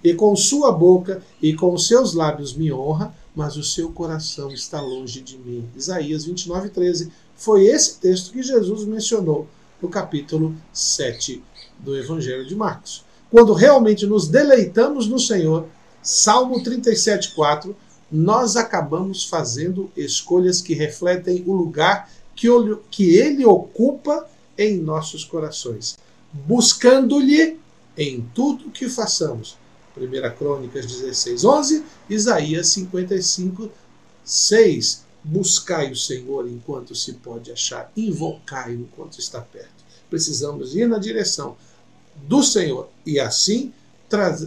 e com sua boca e com seus lábios me honra, mas o seu coração está longe de mim. Isaías 29, 13. Foi esse texto que Jesus mencionou no capítulo 7 do Evangelho de Marcos. Quando realmente nos deleitamos no Senhor, Salmo 37, 4, nós acabamos fazendo escolhas que refletem o lugar que Ele ocupa em nossos corações, buscando-lhe em tudo que façamos. 1 Crônicas 16, 11, Isaías 55, 6. Buscai o Senhor enquanto se pode achar, invocai-o enquanto está perto. Precisamos ir na direção do Senhor e assim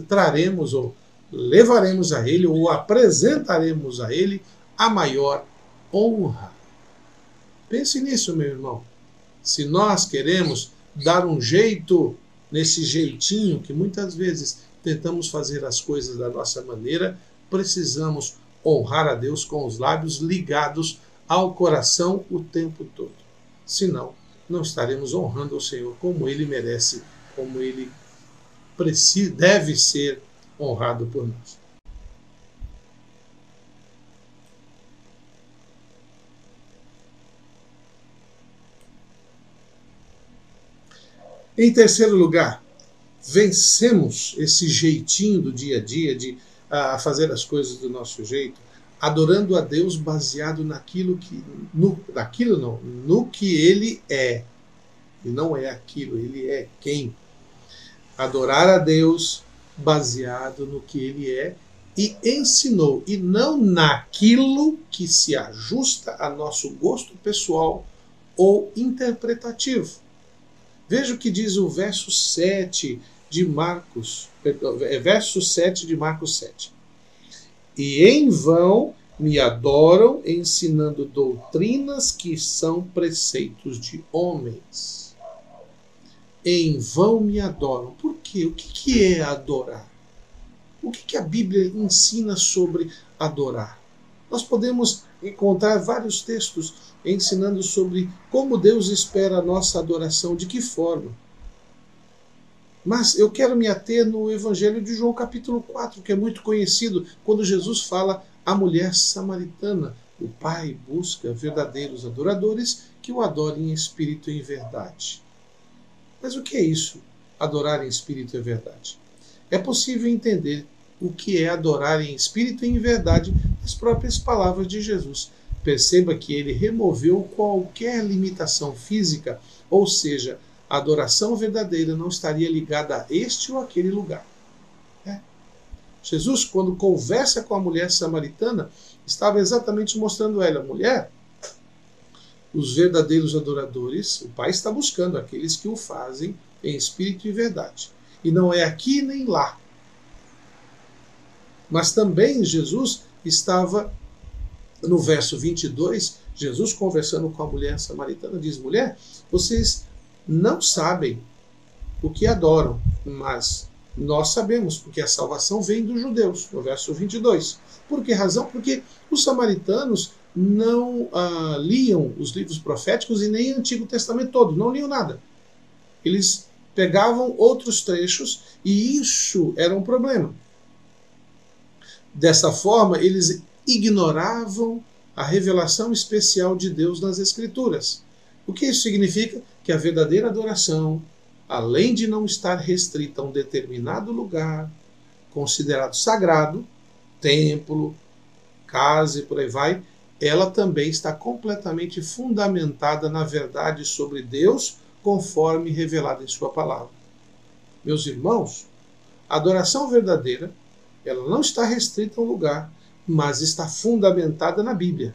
traremos ou levaremos a Ele ou apresentaremos a Ele a maior honra. Pense nisso, meu irmão. Se nós queremos dar um jeito nesse jeitinho que muitas vezes tentamos fazer as coisas da nossa maneira, precisamos honrar a Deus com os lábios ligados ao coração o tempo todo. Senão, não estaremos honrando ao Senhor como Ele merece, como Ele deve ser honrado por nós. Em terceiro lugar, vencemos esse jeitinho do dia a dia de fazer as coisas do nosso jeito, adorando a Deus baseado no que Ele é. E não é aquilo, Ele é quem? Adorar a Deus baseado no que Ele é e ensinou, e não naquilo que se ajusta a nosso gosto pessoal ou interpretativo. Veja o que diz o verso 7 de Marcos, verso 7 de Marcos 7. E em vão me adoram, ensinando doutrinas que são preceitos de homens. Em vão me adoram. Por quê? O que é adorar? O que a Bíblia ensina sobre adorar? Nós podemos encontrar vários textos ensinando sobre como Deus espera a nossa adoração, de que forma. Mas eu quero me ater no Evangelho de João capítulo 4, que é muito conhecido, quando Jesus fala à mulher samaritana. O Pai busca verdadeiros adoradores que o adorem em espírito e em verdade. Mas o que é isso, adorar em espírito e verdade? É possível entender o que é adorar em espírito e em verdade nas próprias palavras de Jesus. Perceba que ele removeu qualquer limitação física, ou seja, a adoração verdadeira não estaria ligada a este ou aquele lugar. Jesus, quando conversa com a mulher samaritana, estava exatamente mostrando a ela, mulher, os verdadeiros adoradores, o Pai está buscando aqueles que o fazem em espírito e verdade. E não é aqui nem lá. Mas também Jesus estava, no verso 22, Jesus conversando com a mulher samaritana, diz, mulher, vocês não sabem o que adoram, mas nós sabemos, porque a salvação vem dos judeus, no verso 22. Por que razão? Porque os samaritanos não liam os livros proféticos e nem o Antigo Testamento todo, não liam nada. Eles pegavam outros trechos e isso era um problema. Dessa forma, eles ignoravam a revelação especial de Deus nas Escrituras. O que isso significa? Que a verdadeira adoração, além de não estar restrita a um determinado lugar, considerado sagrado, templo, casa e por aí vai, ela também está completamente fundamentada na verdade sobre Deus, conforme revelado em sua palavra. Meus irmãos, a adoração verdadeira, ela não está restrita a um lugar, mas está fundamentada na Bíblia.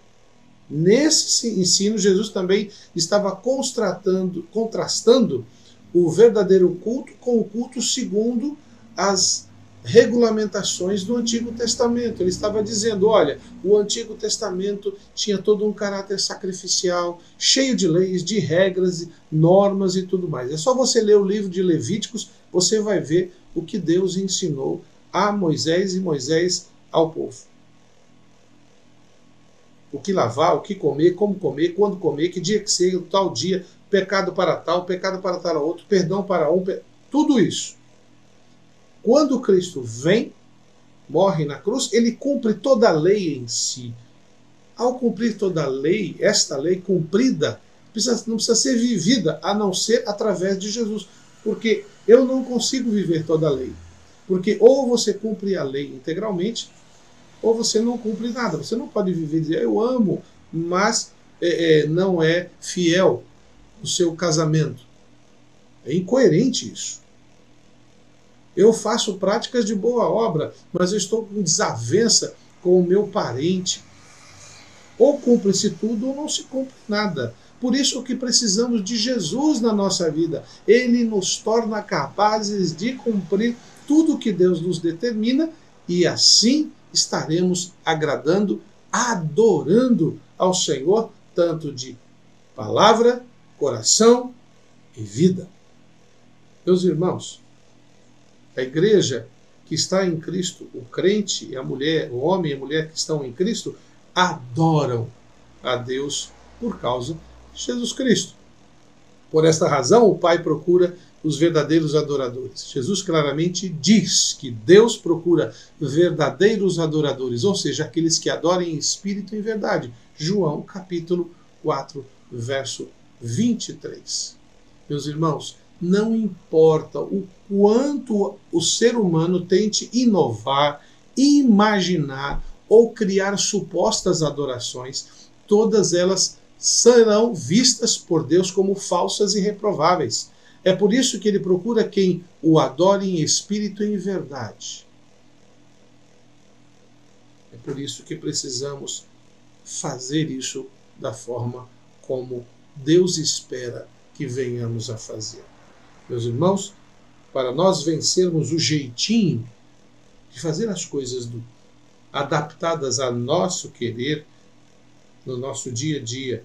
Nesse ensino, Jesus também estava contrastando o verdadeiro culto com o culto segundo as regulamentações do Antigo Testamento. Ele estava dizendo, olha, o Antigo Testamento tinha todo um caráter sacrificial, cheio de leis, de regras, normas e tudo mais. É só você ler o livro de Levíticos, você vai ver o que Deus ensinou a Moisés e Moisés ao povo. O que lavar, o que comer, como comer, quando comer, que dia que ser, tal dia, pecado para tal outro, perdão para um, tudo isso. Quando Cristo vem, morre na cruz, ele cumpre toda a lei em si. Ao cumprir toda a lei, esta lei cumprida, não precisa ser vivida, a não ser através de Jesus. Porque eu não consigo viver toda a lei. Porque ou você cumpre a lei integralmente, ou você não cumpre nada. Você não pode viver e dizer, eu amo, mas não é fiel no seu casamento. É incoerente isso. Eu faço práticas de boa obra, mas eu estou com desavença com o meu parente. Ou cumpre-se tudo ou não se cumpre nada. Por isso que precisamos de Jesus na nossa vida. Ele nos torna capazes de cumprir tudo que Deus nos determina e assim estaremos agradando, adorando ao Senhor, tanto de palavra, coração e vida. Meus irmãos, a igreja que está em Cristo, o crente e a mulher, o homem e a mulher que estão em Cristo, adoram a Deus por causa de Jesus Cristo. Por esta razão, o Pai procura os verdadeiros adoradores. Jesus claramente diz que Deus procura verdadeiros adoradores, ou seja, aqueles que adorem em espírito e em verdade. João, capítulo 4, verso 23. Meus irmãos, não importa o quanto o ser humano tente inovar, imaginar ou criar supostas adorações, todas elas serão vistas por Deus como falsas e reprováveis. É por isso que ele procura quem o adore em espírito e em verdade. É por isso que precisamos fazer isso da forma como Deus espera que venhamos a fazer. Meus irmãos, para nós vencermos o jeitinho de fazer as coisas adaptadas a nosso querer, no nosso dia a dia,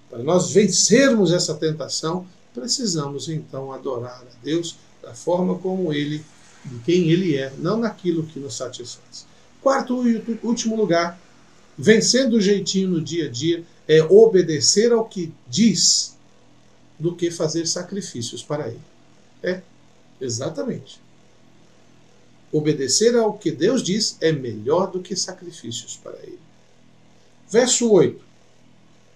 para nós vencermos essa tentação, precisamos então adorar a Deus da forma como Ele, de quem Ele é, não naquilo que nos satisfaz. Quarto e último lugar, vencendo o jeitinho no dia a dia, é obedecer ao que diz do que fazer sacrifícios para Ele. Exatamente. Obedecer ao que Deus diz é melhor do que sacrifícios para Ele. Verso 8.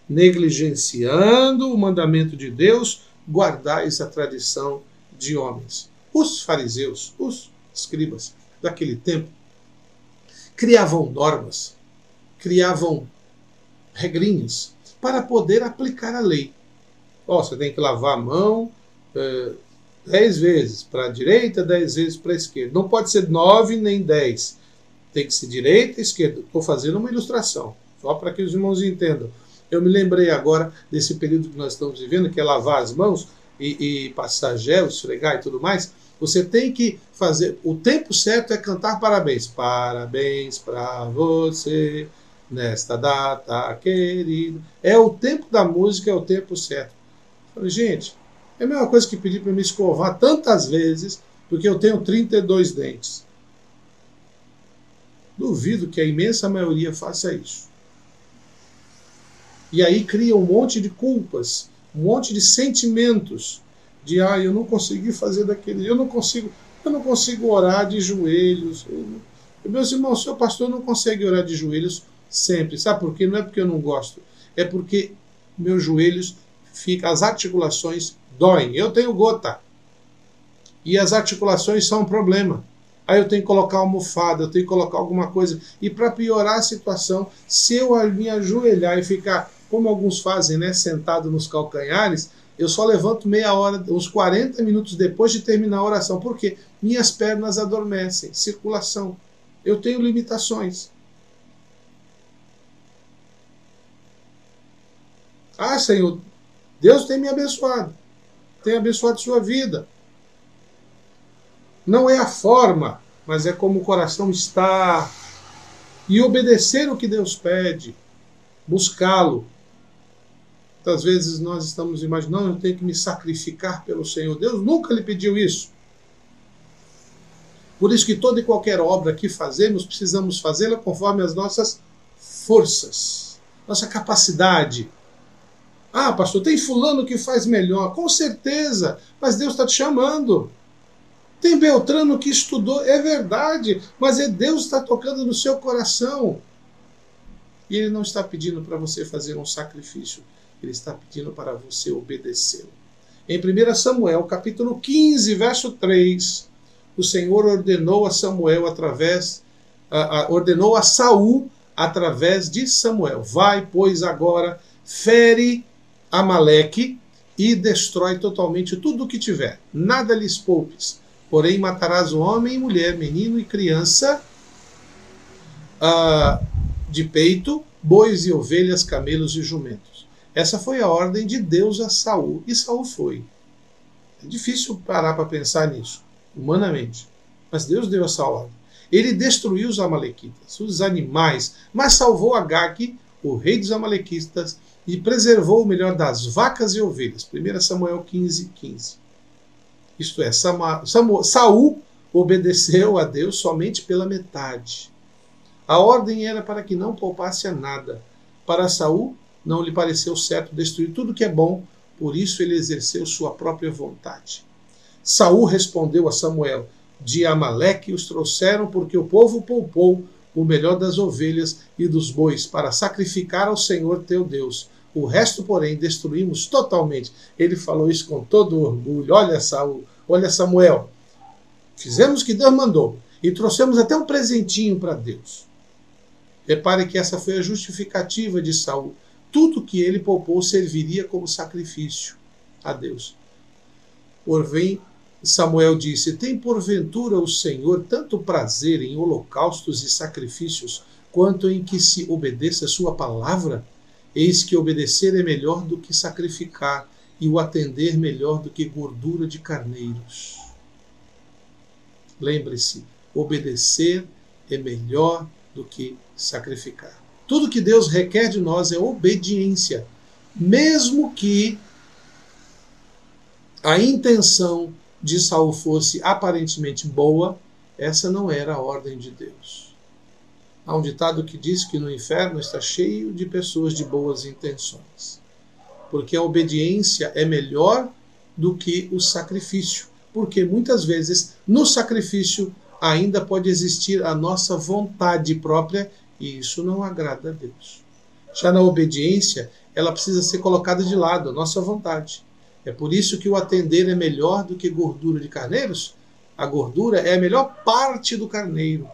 Negligenciando o mandamento de Deus, guardais a tradição de homens. Os fariseus, os escribas daquele tempo, criavam normas, criavam regrinhas para poder aplicar a lei. Você tem que lavar a mão 10 vezes para a direita, 10 vezes para a esquerda. Não pode ser 9 nem 10. Tem que ser direita e esquerda. Estou fazendo uma ilustração, só para que os irmãos entendam. Eu me lembrei agora desse período que nós estamos vivendo, que é lavar as mãos e passar gel, esfregar e tudo mais. Você tem que fazer, o tempo certo é cantar parabéns. Parabéns para você, nesta data, querido. É o tempo da música, é o tempo certo. Eu falei, gente, é a mesma coisa que pedir para me escovar tantas vezes, porque eu tenho 32 dentes. Duvido que a imensa maioria faça isso. E aí cria um monte de culpas, um monte de sentimentos de eu não consegui fazer daquele, eu não consigo orar de joelhos. Meus irmãos, o seu pastor não consegue orar de joelhos sempre. Sabe por quê? Não é porque eu não gosto, é porque meus joelhos ficam, as articulações doem. Eu tenho gota. E as articulações são um problema. Aí eu tenho que colocar almofada, eu tenho que colocar alguma coisa. E para piorar a situação, se eu me ajoelhar e ficar, como alguns fazem, né, sentado nos calcanhares, eu só levanto meia hora, uns 40 minutos depois de terminar a oração. Por quê? Minhas pernas adormecem, circulação. Eu tenho limitações. Ah, Senhor, Deus tem me abençoado. Tem abençoado sua vida. Não é a forma, mas é como o coração está. E obedecer o que Deus pede, buscá-lo. Muitas vezes nós estamos imaginando, eu tenho que me sacrificar pelo Senhor. Deus nunca lhe pediu isso. Por isso que toda e qualquer obra que fazemos, precisamos fazê-la conforme as nossas forças, nossa capacidade. Ah, pastor, tem fulano que faz melhor. Com certeza, mas Deus está te chamando. Tem Beltrano que estudou, é verdade, mas é Deus que está tocando no seu coração. E Ele não está pedindo para você fazer um sacrifício, Ele está pedindo para você obedecê-lo. Em 1 Samuel, capítulo 15, verso 3, o Senhor ordenou a Samuel ordenou a Saul através de Samuel. Vai, pois, agora, fere Amaleque e destrói totalmente tudo o que tiver. Nada lhes poupes. Porém, matarás o homem e mulher, menino e criança, de peito, bois e ovelhas, camelos e jumentos. Essa foi a ordem de Deus a Saul. E Saul foi. É difícil parar para pensar nisso, humanamente. Mas Deus deu essa ordem. Ele destruiu os amalequitas, os animais, mas salvou Agag, o rei dos amalequitas, e preservou o melhor das vacas e ovelhas. 1 Samuel 15, 15. Isto é, Saul obedeceu a Deus somente pela metade. A ordem era para que não poupasse a nada. Para Saul, não lhe pareceu certo destruir tudo que é bom, por isso ele exerceu sua própria vontade. Saul respondeu a Samuel: de Amaleque os trouxeram porque o povo poupou o melhor das ovelhas e dos bois para sacrificar ao Senhor teu Deus. O resto, porém, destruímos totalmente. Ele falou isso com todo orgulho. Olha, Saul, olha, Samuel. Fizemos o que Deus mandou e trouxemos até um presentinho para Deus. Repare que essa foi a justificativa de Saul. Tudo que ele poupou serviria como sacrifício a Deus. Porém, Samuel disse: tem porventura o Senhor tanto prazer em holocaustos e sacrifícios, quanto em que se obedeça a sua palavra? Eis que obedecer é melhor do que sacrificar, e o atender melhor do que gordura de carneiros. Lembre-se, obedecer é melhor do que sacrificar. Tudo que Deus requer de nós é obediência, mesmo que a intenção de Saul fosse aparentemente boa, essa não era a ordem de Deus. Há um ditado que diz que no inferno está cheio de pessoas de boas intenções, porque a obediência é melhor do que o sacrifício, porque muitas vezes no sacrifício ainda pode existir a nossa vontade própria e isso não agrada a Deus. Já na obediência, ela precisa ser colocada de lado, a nossa vontade. É por isso que o atender é melhor do que gordura de carneiros. A gordura é a melhor parte do carneiro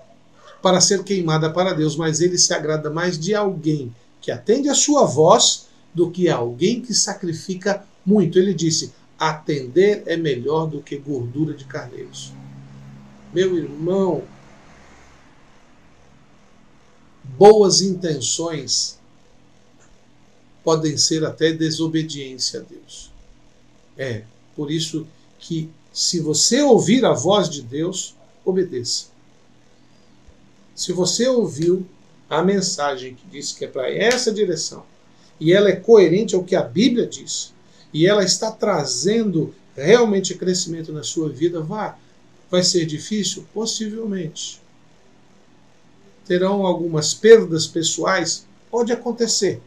para ser queimada para Deus, mas ele se agrada mais de alguém que atende a sua voz do que alguém que sacrifica muito. Ele disse: atender é melhor do que gordura de carneiros. Meu irmão, boas intenções podem ser até desobediência a Deus. É por isso que, se você ouvir a voz de Deus, obedeça. Se você ouviu a mensagem que diz que é para essa direção, e ela é coerente ao que a Bíblia diz, e ela está trazendo realmente crescimento na sua vida, vai ser difícil? Possivelmente. Terão algumas perdas pessoais? Pode acontecer.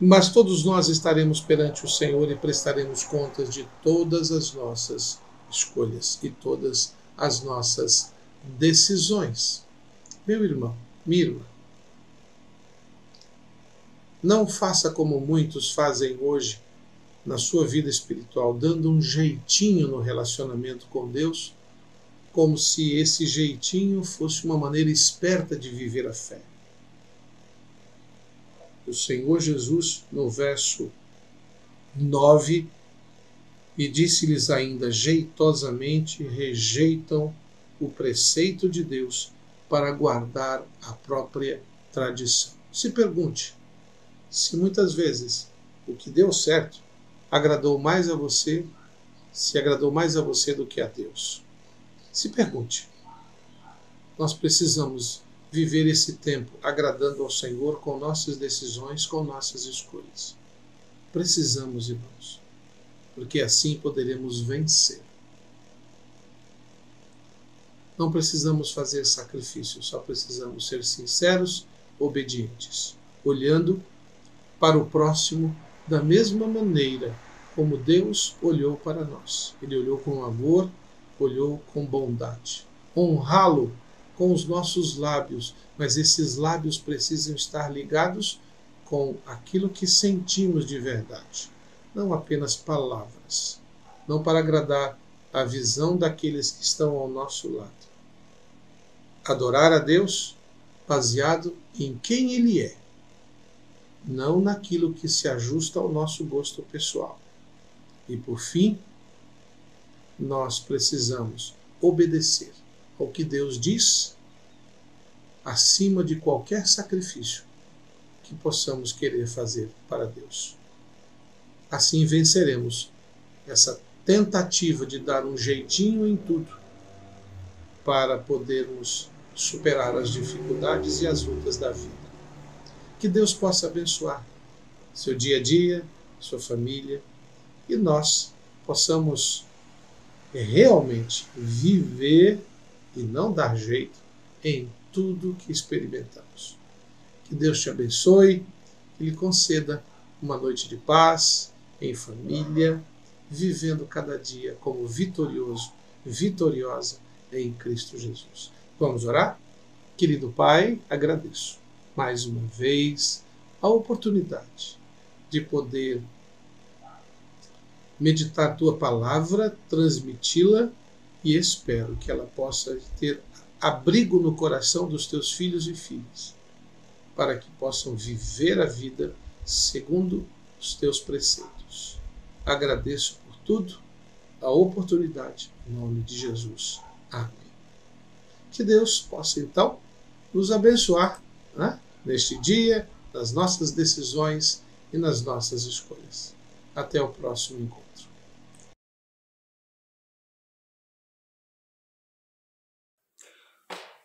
Mas todos nós estaremos perante o Senhor e prestaremos contas de todas as nossas escolhas e todas as nossas decisões. Meu irmão, minha irmã, não faça como muitos fazem hoje na sua vida espiritual, dando um jeitinho no relacionamento com Deus como se esse jeitinho fosse uma maneira esperta de viver a fé. O Senhor Jesus, no verso 9, e disse-lhes ainda: jeitosamente rejeitam o preceito de Deus para guardar a própria tradição. Se pergunte se muitas vezes o que deu certo agradou mais a você, se agradou mais a você do que a Deus. Se pergunte. Nós precisamos viver esse tempo agradando ao Senhor com nossas decisões, com nossas escolhas. Precisamos, irmãos, porque assim poderemos vencer. Não precisamos fazer sacrifício, só precisamos ser sinceros, obedientes, olhando para o próximo da mesma maneira como Deus olhou para nós. Ele olhou com amor, olhou com bondade. Honrá-lo com os nossos lábios, mas esses lábios precisam estar ligados com aquilo que sentimos de verdade, não apenas palavras, não para agradar a visão daqueles que estão ao nosso lado. Adorar a Deus baseado em quem Ele é, não naquilo que se ajusta ao nosso gosto pessoal. E por fim, nós precisamos obedecer ao que Deus diz, acima de qualquer sacrifício que possamos querer fazer para Deus. Assim venceremos essa tentativa de dar um jeitinho em tudo para podermos superar as dificuldades e as lutas da vida. Que Deus possa abençoar seu dia a dia, sua família, e nós possamos realmente viver e não dar jeito em tudo que experimentamos. Que Deus te abençoe, que lhe conceda uma noite de paz, em família, vivendo cada dia como vitorioso, vitoriosa em Cristo Jesus. Vamos orar? Querido Pai, agradeço mais uma vez a oportunidade de poder meditar tua palavra, transmiti-la, e espero que ela possa ter abrigo no coração dos teus filhos e filhas, para que possam viver a vida segundo os teus preceitos. Agradeço por tudo, a oportunidade, em nome de Jesus. Amém. Que Deus possa então nos abençoar, né, neste dia, nas nossas decisões e nas nossas escolhas. Até o próximo encontro.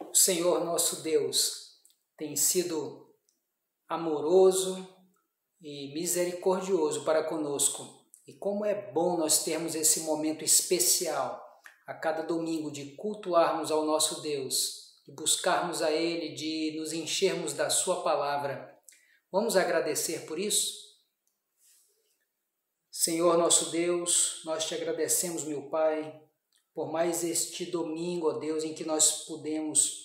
O Senhor nosso Deus tem sido amoroso e misericordioso para conosco. E como é bom nós termos esse momento especial a cada domingo de cultuarmos ao nosso Deus, de buscarmos a Ele, de nos enchermos da Sua palavra. Vamos agradecer por isso? Senhor nosso Deus, nós te agradecemos, meu Pai, por mais este domingo, ó Deus, em que nós pudemos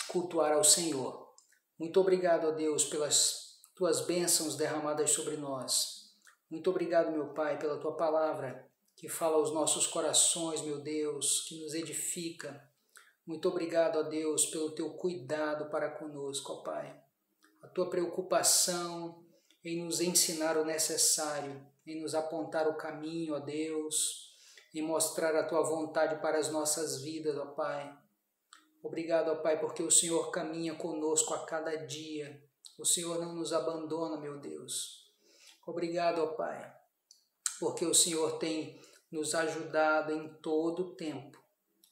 cultuar ao Senhor. Muito obrigado, ó Deus, pelas tuas bênçãos derramadas sobre nós. Muito obrigado, meu Pai, pela tua palavra que fala aos nossos corações, meu Deus, que nos edifica. Muito obrigado, ó Deus, pelo teu cuidado para conosco, ó Pai. A tua preocupação em nos ensinar o necessário, em nos apontar o caminho, ó Deus, em mostrar a tua vontade para as nossas vidas, ó Pai. Obrigado, ó Pai, porque o Senhor caminha conosco a cada dia. O Senhor não nos abandona, meu Deus. Obrigado, ó Pai, porque o Senhor tem nos ajudado em todo o tempo.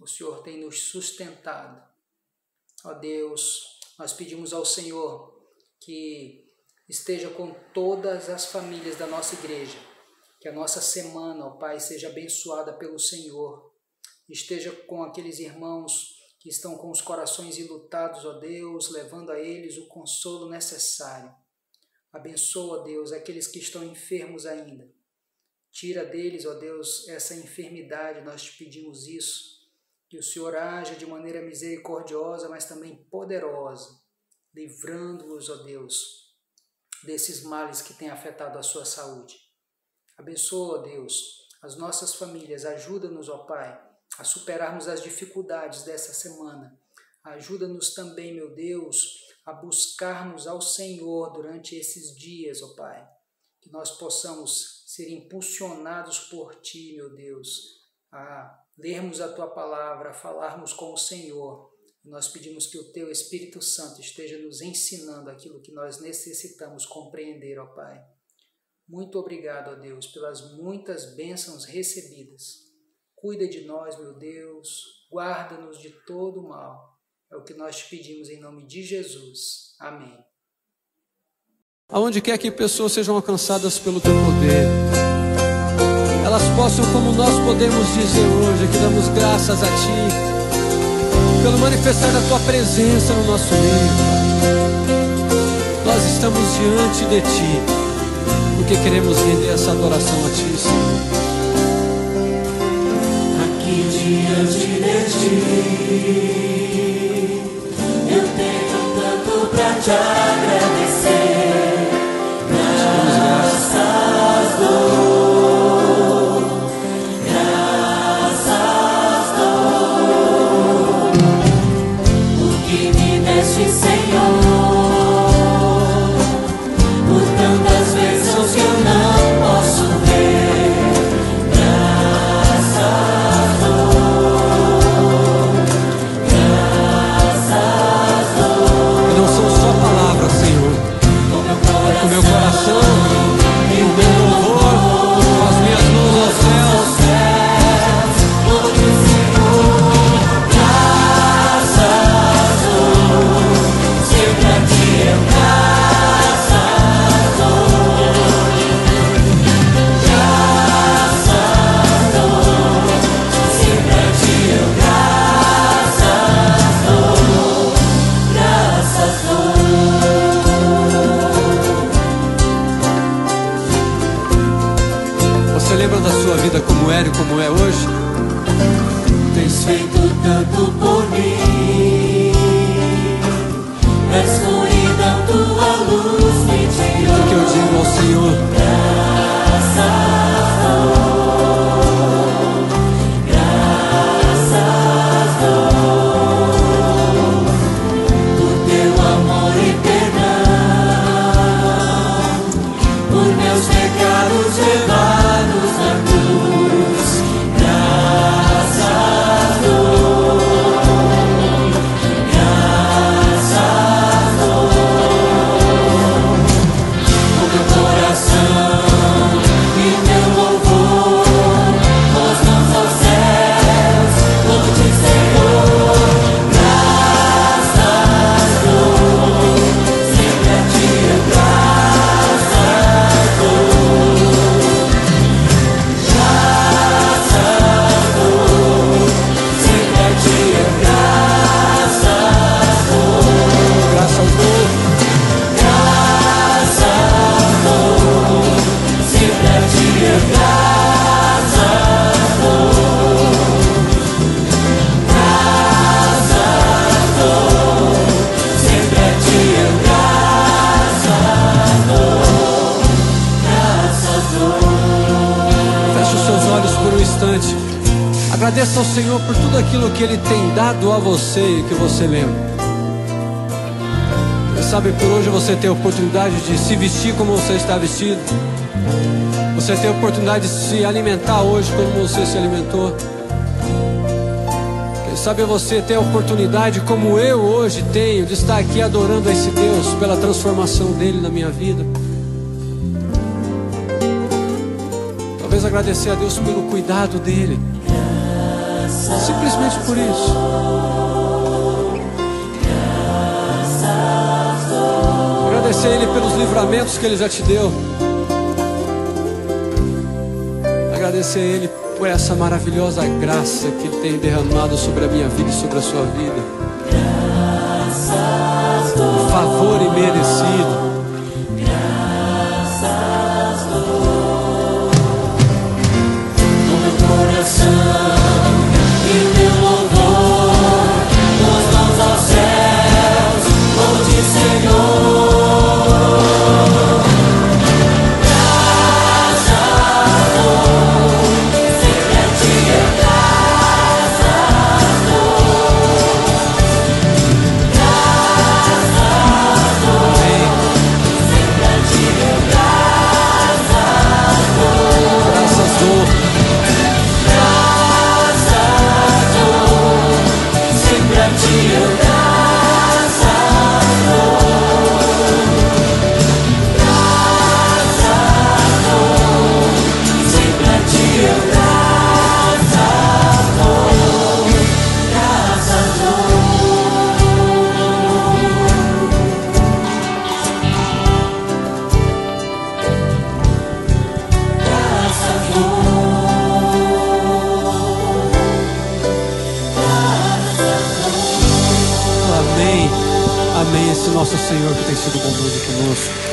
O Senhor tem nos sustentado. Ó Deus, nós pedimos ao Senhor que esteja com todas as famílias da nossa igreja, que a nossa semana, ó Pai, seja abençoada pelo Senhor. Esteja com aqueles irmãos que estão com os corações enlutados, ó Deus, levando a eles o consolo necessário. Abençoa, ó Deus, aqueles que estão enfermos ainda. Tira deles, ó Deus, essa enfermidade, nós te pedimos isso. Que o Senhor haja de maneira misericordiosa, mas também poderosa, livrando-os, ó Deus, desses males que têm afetado a sua saúde. Abençoa, ó Deus, as nossas famílias, ajuda-nos, ó Pai, a superarmos as dificuldades dessa semana. Ajuda-nos também, meu Deus, a buscarmos ao Senhor durante esses dias, ó Pai. Que nós possamos ser impulsionados por Ti, meu Deus, a lermos a Tua palavra, a falarmos com o Senhor. Nós pedimos que o Teu Espírito Santo esteja nos ensinando aquilo que nós necessitamos compreender, ó Pai. Muito obrigado, ó Deus, pelas muitas bênçãos recebidas. Cuida de nós, meu Deus, guarda-nos de todo o mal. É o que nós te pedimos em nome de Jesus. Amém. Aonde quer que pessoas sejam alcançadas pelo Teu poder, elas possam, como nós podemos dizer hoje, que damos graças a Ti, pelo manifestar da Tua presença no nosso meio, Pai. Nós estamos diante de Ti, porque queremos render essa adoração a Ti, Senhor. Aqui diante de Ti, eu tenho tanto pra Te agradecer. Graças dou, graças dou, o que me deste, Senhor, por tantas bênçãos que eu não posso ver. Graças dou, graças dou. E não são só palavras, Senhor, com meu coração e o meu louvor, com as minhas mãos aos céus. Louve o Senhor, graças dou, sempre a Ti eu graças dou, graças dou, sempre a Ti eu graças dou, graças dou. Você lembra da sua vida como era e como é hoje? Tens feito tanto por mim, na escuridão Tua luz me tirou. O que eu digo ao Senhor? Graças dou, graças dou, por Teu amor e perdão, por meus pecados levados na cruz. Graças dou, graças dou, com meu coração e meu louvor, com as mãos aos céus, louve-te, Senhor. Graças dou, sempre a Ti eu graças dou, graças dou, sempre a Ti eu graças dou, Graças dou, graças dou, sempre a Ti eu graças dou, graças dou, sempre a Ti eu graças dou, graças dou. feche os seus olhos por um instante. Agradeça ao Senhor por tudo aquilo que Ele tem dado a você e que você lembra. Quem sabe por hoje você tem a oportunidade de se vestir como você está vestido. Você tem a oportunidade de se alimentar hoje como você se alimentou. Quem sabe você tem a oportunidade, como eu hoje tenho, de estar aqui adorando a esse Deus pela transformação dele na minha vida. Talvez agradecer a Deus pelo cuidado dele. Simplesmente por isso. Agradecer a Ele pelos livramentos que Ele já te deu. Agradecer a Ele por essa maravilhosa graça que Ele tem derramado sobre a minha vida e sobre a sua vida. Favor imerecido. Graças Agradeça ao Senhor que tem sido bondoso conosco.